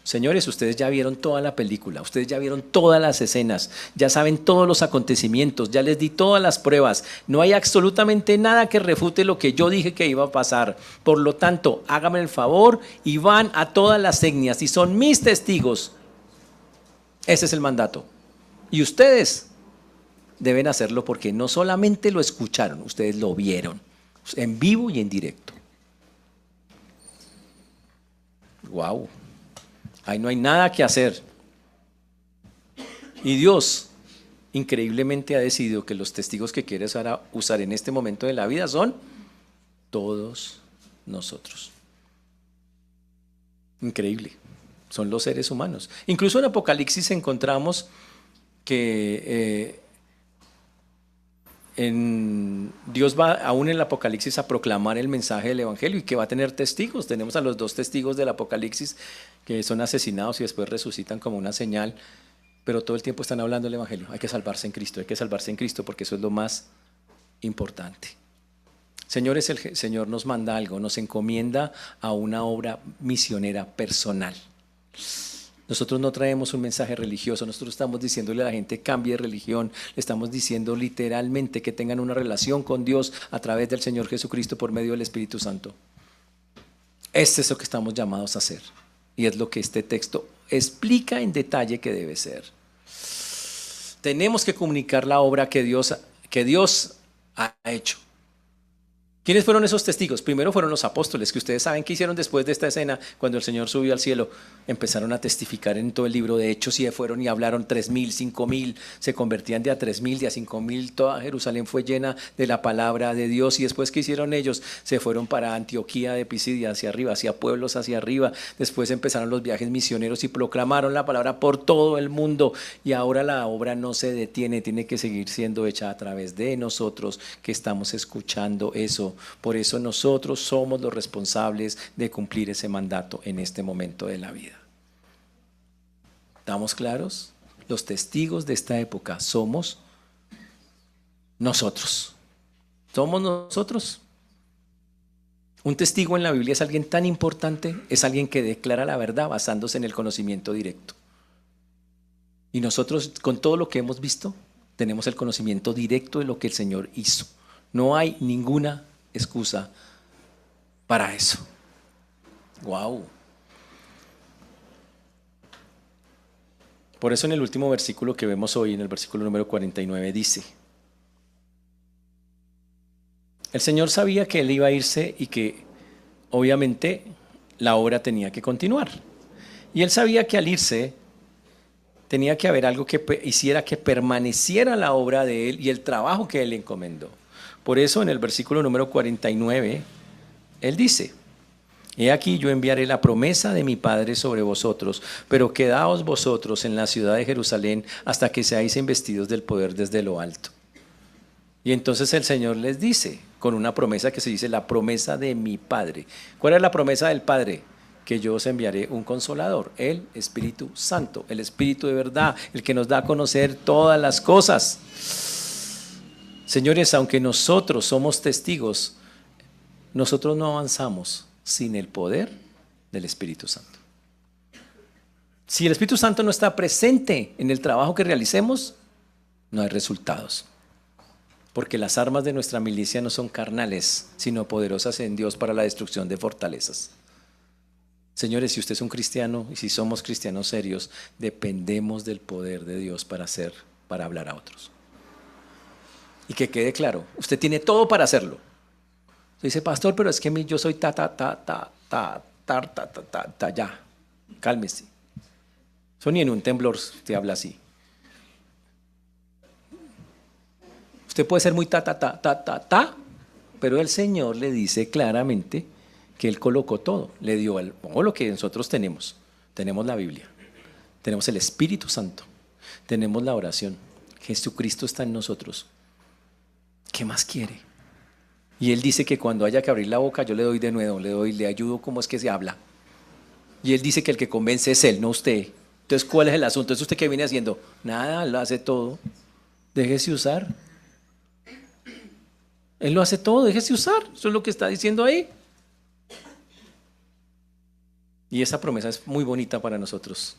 Speaker 1: señores, ustedes ya vieron toda la película, ustedes ya vieron todas las escenas, ya saben todos los acontecimientos, ya les di todas las pruebas, no hay absolutamente nada que refute lo que yo dije que iba a pasar. Por lo tanto, háganme el favor y van a todas las etnias y son mis testigos. Ese es el mandato. Y ustedes deben hacerlo porque no solamente lo escucharon, ustedes lo vieron en vivo y en directo. Wow. Ahí no hay nada que hacer. Y Dios increíblemente ha decidido que los testigos que quiere usar en este momento de la vida son todos nosotros. Increíble. Son los seres humanos. Incluso en Apocalipsis encontramos que Dios va aún en el Apocalipsis a proclamar el mensaje del Evangelio y que va a tener testigos. Tenemos a los dos testigos del Apocalipsis que son asesinados y después resucitan como una señal, pero todo el tiempo están hablando del Evangelio. Hay que salvarse en Cristo, hay que salvarse en Cristo porque eso es lo más importante. Señores, el Señor nos manda algo, nos encomienda a una obra misionera personal. Nosotros no traemos un mensaje religioso, nosotros estamos diciéndole a la gente cambie de religión, le estamos diciendo literalmente que tengan una relación con Dios a través del Señor Jesucristo por medio del Espíritu Santo. Este es lo que estamos llamados a hacer y es lo que este texto explica en detalle que debe ser. Tenemos que comunicar la obra que Dios ha hecho. ¿Quiénes fueron esos testigos? Primero fueron los apóstoles, que ustedes saben qué hicieron después de esta escena, cuando el Señor subió al cielo. Empezaron a testificar en todo el libro de Hechos y fueron y hablaron 3,000, 5,000, se convertían de a 3,000, de a 5,000, toda Jerusalén fue llena de la palabra de Dios. Y después, ¿qué hicieron ellos? Se fueron para Antioquía de Pisidia, hacia arriba, hacia pueblos hacia arriba. Después empezaron los viajes misioneros y proclamaron la palabra por todo el mundo. Y ahora la obra no se detiene, tiene que seguir siendo hecha a través de nosotros que estamos escuchando eso. Por eso nosotros somos los responsables de cumplir ese mandato en este momento de la vida. ¿Estamos claros? Los testigos de esta época somos nosotros. ¿Somos nosotros? Un testigo en la Biblia es alguien tan importante, es alguien que declara la verdad basándose en el conocimiento directo. Y nosotros, con todo lo que hemos visto, tenemos el conocimiento directo de lo que el Señor hizo. No hay ninguna excusa para eso. Wow. Por eso en el último versículo que vemos hoy, en el versículo número 49, dice: el Señor sabía que Él iba a irse y que obviamente la obra tenía que continuar. Y Él sabía que al irse tenía que haber algo que hiciera que permaneciera la obra de Él y el trabajo que Él le encomendó. Por eso en el versículo número 49, Él dice: he aquí yo enviaré la promesa de mi Padre sobre vosotros, pero quedaos vosotros en la ciudad de Jerusalén hasta que seáis investidos del poder desde lo alto. Y entonces el Señor les dice, con una promesa que se dice la promesa de mi Padre. ¿Cuál es la promesa del Padre? Que yo os enviaré un consolador, el Espíritu Santo, el Espíritu de verdad, el que nos da a conocer todas las cosas. Señores, aunque nosotros somos testigos, nosotros no avanzamos sin el poder del Espíritu Santo. Si el Espíritu Santo no está presente en el trabajo que realicemos, no hay resultados. Porque las armas de nuestra milicia no son carnales, sino poderosas en Dios para la destrucción de fortalezas. Señores, si usted es un cristiano y si somos cristianos serios, dependemos del poder de Dios para hablar a otros. Y que quede claro, usted tiene todo para hacerlo. Usted dice, pastor, pero es que yo soy ya, cálmese. Eso ni en un temblor te habla así. Usted puede ser muy ta, pero el Señor le dice claramente que Él colocó todo. Le dio todo lo que nosotros tenemos. Tenemos la Biblia, tenemos el Espíritu Santo, tenemos la oración. Jesucristo está en nosotros. ¿Qué más quiere? Y Él dice que cuando haya que abrir la boca, yo le doy de nuevo, le ayudo cómo es que se habla. Y Él dice que el que convence es Él, no usted. Entonces, ¿cuál es el asunto? ¿Es usted qué viene haciendo? Nada, Él lo hace todo. Déjese usar. Él lo hace todo, déjese usar. Eso es lo que está diciendo ahí. Y esa promesa es muy bonita para nosotros.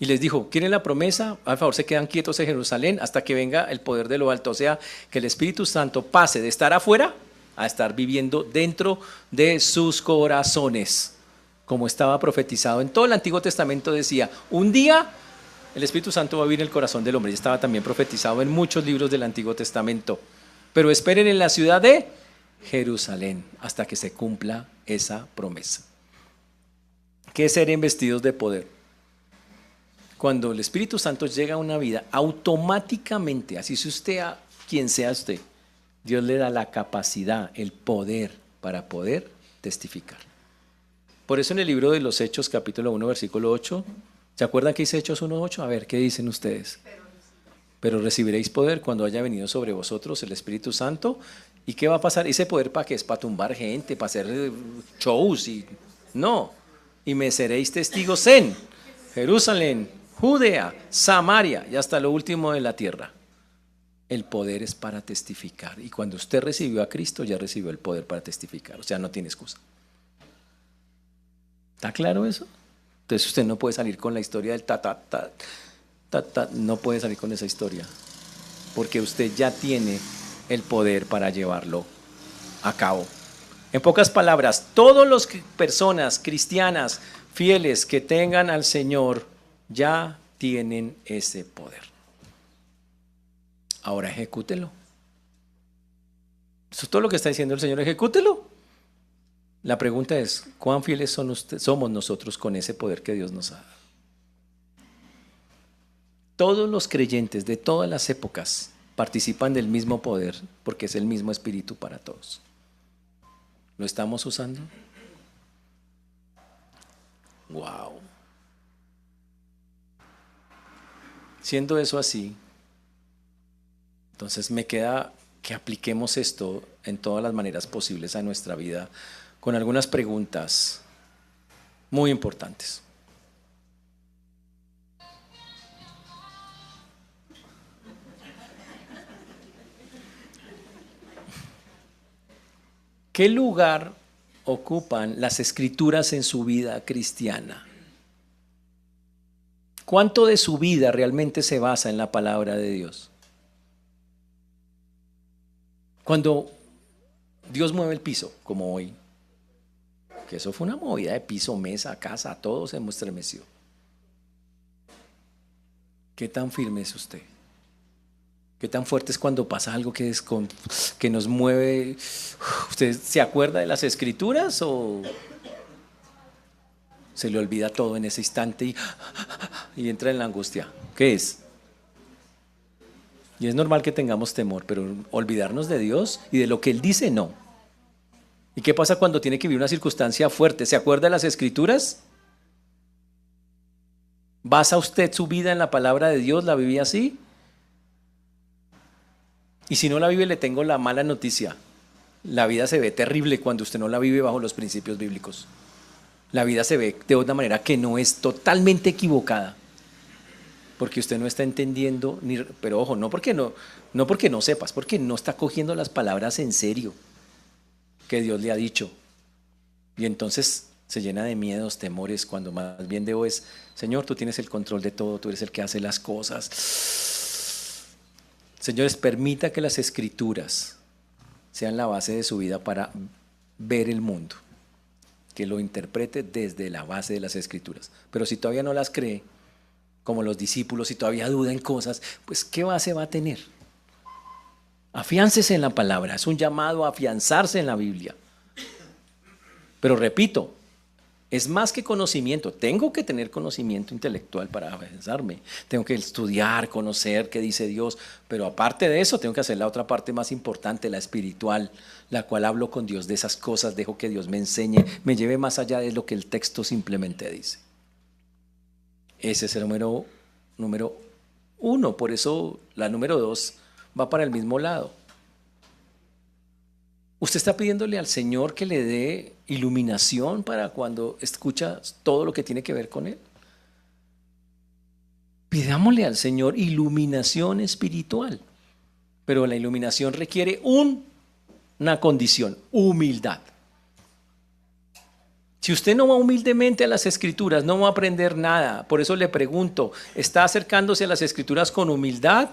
Speaker 1: Y les dijo, ¿quieren la promesa? Al favor, se quedan quietos en Jerusalén hasta que venga el poder de lo alto. O sea, que el Espíritu Santo pase de estar afuera a estar viviendo dentro de sus corazones. Como estaba profetizado en todo el Antiguo Testamento, decía, un día el Espíritu Santo va a vivir en el corazón del hombre. Y estaba también profetizado en muchos libros del Antiguo Testamento. Pero esperen en la ciudad de Jerusalén hasta que se cumpla esa promesa. ¿Qué es ser investidos de poder? Cuando el Espíritu Santo llega a una vida, automáticamente, así sea usted a quien sea usted, Dios le da la capacidad, el poder para poder testificar. Por eso en el libro de los Hechos, capítulo 1, versículo 8, ¿se acuerdan que dice Hechos 1:8? A ver, ¿qué dicen ustedes? Pero recibiréis poder cuando haya venido sobre vosotros el Espíritu Santo. ¿Y qué va a pasar? ¿Ese poder para qué es? ¿Para tumbar gente? ¿Para hacer shows? No. Y me seréis testigos en Jerusalén, Judea, Samaria y hasta lo último de la tierra. El poder es para testificar. Y cuando usted recibió a Cristo, ya recibió el poder para testificar. O sea, no tiene excusa. ¿Está claro eso? Entonces usted no puede salir con la historia del no puede salir con esa historia. Porque usted ya tiene el poder para llevarlo a cabo. En pocas palabras, todas las personas cristianas fieles que tengan al Señor ya tienen ese poder. Ahora ejecútelo. Eso es todo lo que está diciendo el Señor, ejecútelo. La pregunta es, ¿cuán fieles somos nosotros con ese poder que Dios nos ha dado? Todos los creyentes de todas las épocas participan del mismo poder porque es el mismo Espíritu para todos. ¿Lo estamos usando? ¡Wow! Siendo eso así, entonces me queda que apliquemos esto en todas las maneras posibles a nuestra vida con algunas preguntas muy importantes. ¿Qué lugar ocupan las Escrituras en su vida cristiana? ¿Cuánto de su vida realmente se basa en la palabra de Dios? Cuando Dios mueve el piso, como hoy, que eso fue una movida de piso, mesa, casa, todo se estremeció. ¿Qué tan firme es usted? ¿Qué tan fuerte es cuando pasa algo que nos mueve? ¿Usted se acuerda de las Escrituras o se le olvida todo en ese instante y entra en la angustia? ¿Qué es? Y es normal que tengamos temor, pero olvidarnos de Dios y de lo que Él dice, no. ¿Y qué pasa cuando tiene que vivir una circunstancia fuerte? ¿Se acuerda de las Escrituras? ¿Basa usted su vida en la palabra de Dios? ¿La vivía así? Y si no la vive, le tengo la mala noticia. La vida se ve terrible cuando usted no la vive bajo los principios bíblicos. La vida se ve de una manera que no es totalmente equivocada. Porque usted no está entendiendo, pero ojo, no porque no sepas, porque no está cogiendo las palabras en serio que Dios le ha dicho. Y entonces se llena de miedos, temores, cuando más bien debo es, Señor, tú tienes el control de todo, tú eres el que hace las cosas. Señores, permita que las Escrituras sean la base de su vida para ver el mundo, que lo interprete desde la base de las Escrituras. Pero si todavía no las cree, como los discípulos, si todavía duda en cosas, pues ¿qué base va a tener? Afiáncese en la palabra, es un llamado a afianzarse en la Biblia. Pero repito, Es más que conocimiento. Tengo que tener conocimiento intelectual para avanzarme. Tengo que estudiar, conocer qué dice Dios. Pero aparte de eso, tengo que hacer la otra parte más importante, la espiritual, la cual hablo con Dios de esas cosas, dejo que Dios me enseñe, me lleve más allá de lo que el texto simplemente dice. Ese es el número uno. Por eso la número dos va para el mismo lado. Usted está pidiéndole al Señor que le dé iluminación para cuando escucha todo lo que tiene que ver con Él. Pidámosle al Señor iluminación espiritual, pero la iluminación requiere una condición: humildad. Si usted no va humildemente a las Escrituras, no va a aprender nada. Por eso le pregunto, ¿está acercándose a las Escrituras con humildad,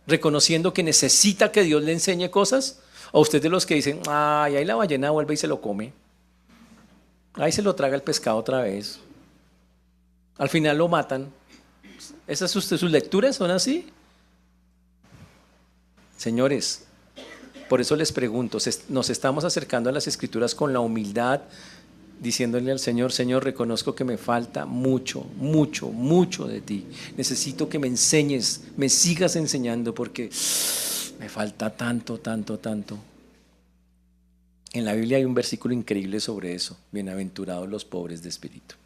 Speaker 1: reconociendo que necesita que Dios le enseñe cosas? ¿O usted de los que dicen, ay, ahí la ballena vuelve y se lo come? Ahí se lo traga el pescado otra vez. Al final lo matan. ¿Esas sus lecturas son así? Señores, por eso les pregunto, ¿nos estamos acercando a las Escrituras con la humildad, diciéndole al Señor, Señor, reconozco que me falta mucho, mucho, mucho de ti? Necesito que me enseñes, me sigas enseñando porque me falta tanto, tanto, tanto. En la Biblia hay un versículo increíble sobre eso. Bienaventurados los pobres de espíritu.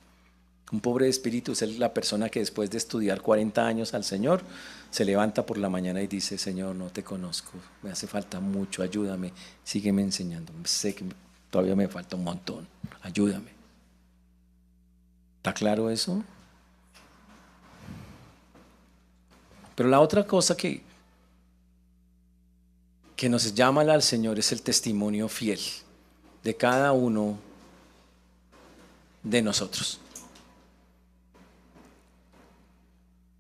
Speaker 1: Un pobre de espíritu es la persona que después de estudiar 40 años al Señor, se levanta por la mañana y dice, Señor, no te conozco, me hace falta mucho, ayúdame, sígueme enseñando. Sé que todavía me falta un montón, ayúdame. ¿Está claro eso? Pero la otra cosa que nos llama al Señor es el testimonio fiel de cada uno de nosotros.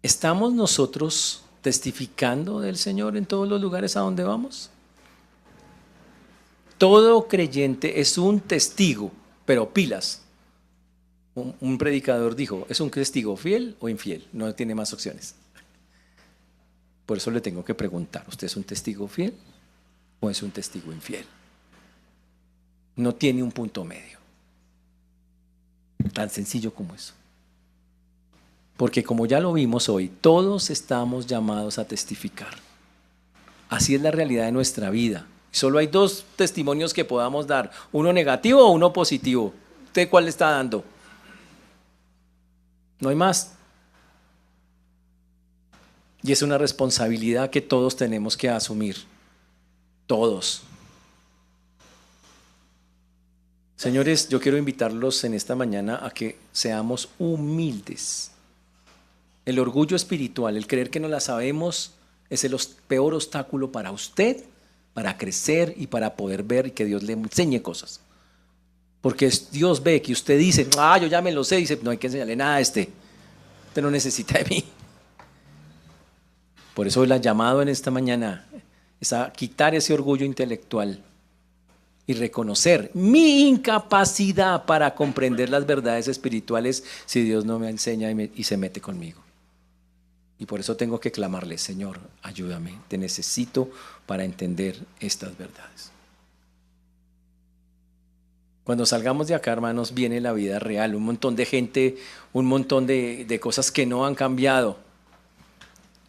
Speaker 1: ¿Estamos nosotros testificando del Señor en todos los lugares a donde vamos? Todo creyente es un testigo, pero pilas. Un predicador dijo, ¿es un testigo fiel o infiel? No tiene más opciones. Por eso le tengo que preguntar, ¿usted es un testigo fiel o es un testigo infiel? No tiene un punto medio. Tan sencillo como eso. Porque como ya lo vimos hoy, todos estamos llamados a testificar. Así es la realidad de nuestra vida. Solo hay dos testimonios que podamos dar, uno negativo o uno positivo. ¿Usted cuál le está dando? No hay más. Y es una responsabilidad que todos tenemos que asumir. Todos. Señores, yo quiero invitarlos en esta mañana a que seamos humildes. El orgullo espiritual, el creer que no la sabemos, es el peor obstáculo para usted, para crecer y para poder ver y que Dios le enseñe cosas. Porque Dios ve que usted dice, yo ya me lo sé, dice, no hay que enseñarle nada a usted no necesita de mí. Por eso el llamado en esta mañana es a quitar ese orgullo intelectual y reconocer mi incapacidad para comprender las verdades espirituales si Dios no me enseña y se mete conmigo. Y por eso tengo que clamarle, Señor, ayúdame, te necesito para entender estas verdades. Cuando salgamos de acá, hermanos, viene la vida real, un montón de gente, un montón de cosas que no han cambiado.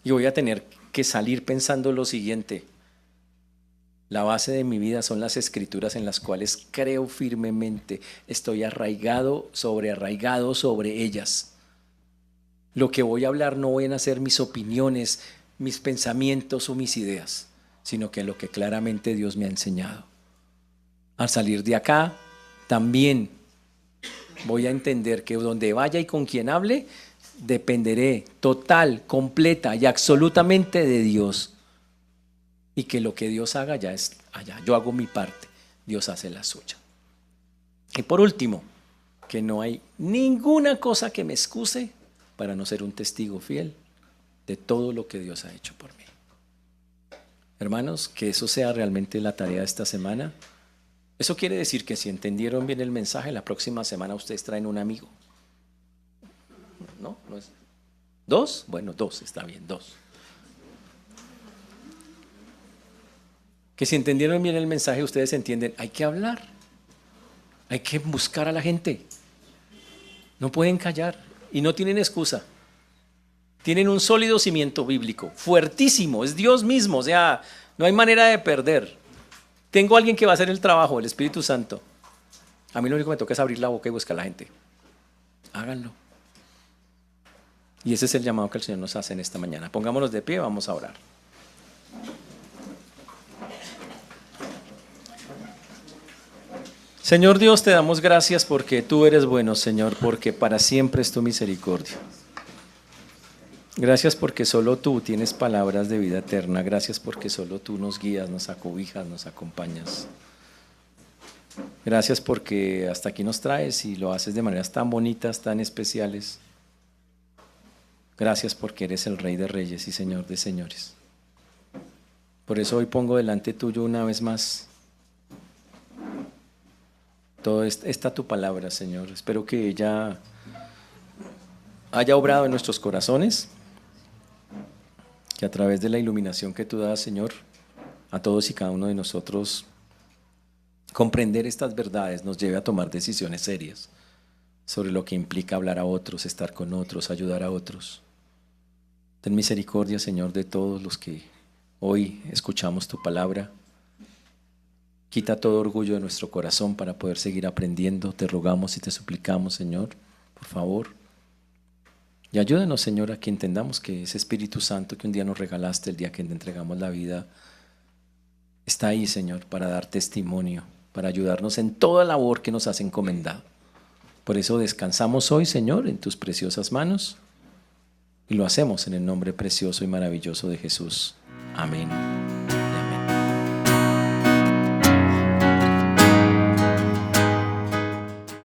Speaker 1: Y voy a tener que salir pensando lo siguiente: la base de mi vida son las Escrituras en las cuales creo firmemente, estoy arraigado sobre ellas. Lo que voy a hablar no van a ser mis opiniones, mis pensamientos o mis ideas, sino que lo que claramente Dios me ha enseñado. Al salir de acá, también voy a entender que donde vaya y con quien hable, dependeré total, completa y absolutamente de Dios. Y que lo que Dios haga ya es allá. Yo hago mi parte, Dios hace la suya. Y por último, que no hay ninguna cosa que me excuse para no ser un testigo fiel de todo lo que Dios ha hecho por mí. Hermanos, que eso sea realmente la tarea de esta semana. Eso quiere decir que si entendieron bien el mensaje, la próxima semana ustedes traen un amigo. ¿No? ¿No es? ¿Dos? Bueno, dos, está bien, dos. Que si entendieron bien el mensaje, ustedes entienden, hay que hablar, hay que buscar a la gente, No pueden callar y no tienen excusa. Tienen un sólido cimiento bíblico, fuertísimo, es Dios mismo, o sea, no hay manera de perder. Tengo a alguien que va a hacer el trabajo, el Espíritu Santo. A mí lo único que me toca es abrir la boca y buscar a la gente. Háganlo. Y ese es el llamado que el Señor nos hace en esta mañana. Pongámonos de pie, vamos a orar. Señor Dios, te damos gracias porque tú eres bueno, Señor, porque para siempre es tu misericordia. Gracias porque solo tú tienes palabras de vida eterna. Gracias porque solo tú nos guías, nos acobijas, nos acompañas. Gracias porque hasta aquí nos traes y lo haces de maneras tan bonitas, tan especiales. Gracias porque eres el Rey de Reyes y Señor de Señores. Por eso hoy pongo delante tuyo una vez más toda esta tu palabra, Señor. Espero que ella haya obrado en nuestros corazones, que a través de la iluminación que tú das, Señor, a todos y cada uno de nosotros, comprender estas verdades nos lleve a tomar decisiones serias sobre lo que implica hablar a otros, estar con otros, ayudar a otros. Ten misericordia, Señor, de todos los que hoy escuchamos tu palabra. Quita todo orgullo de nuestro corazón para poder seguir aprendiendo. Te rogamos y te suplicamos, Señor, por favor. Y ayúdanos, Señor, a que entendamos que ese Espíritu Santo que un día nos regalaste, el día que te entregamos la vida, está ahí, Señor, para dar testimonio, para ayudarnos en toda labor que nos has encomendado. Por eso descansamos hoy, Señor, en tus preciosas manos. Y lo hacemos en el nombre precioso y maravilloso de Jesús. Amén.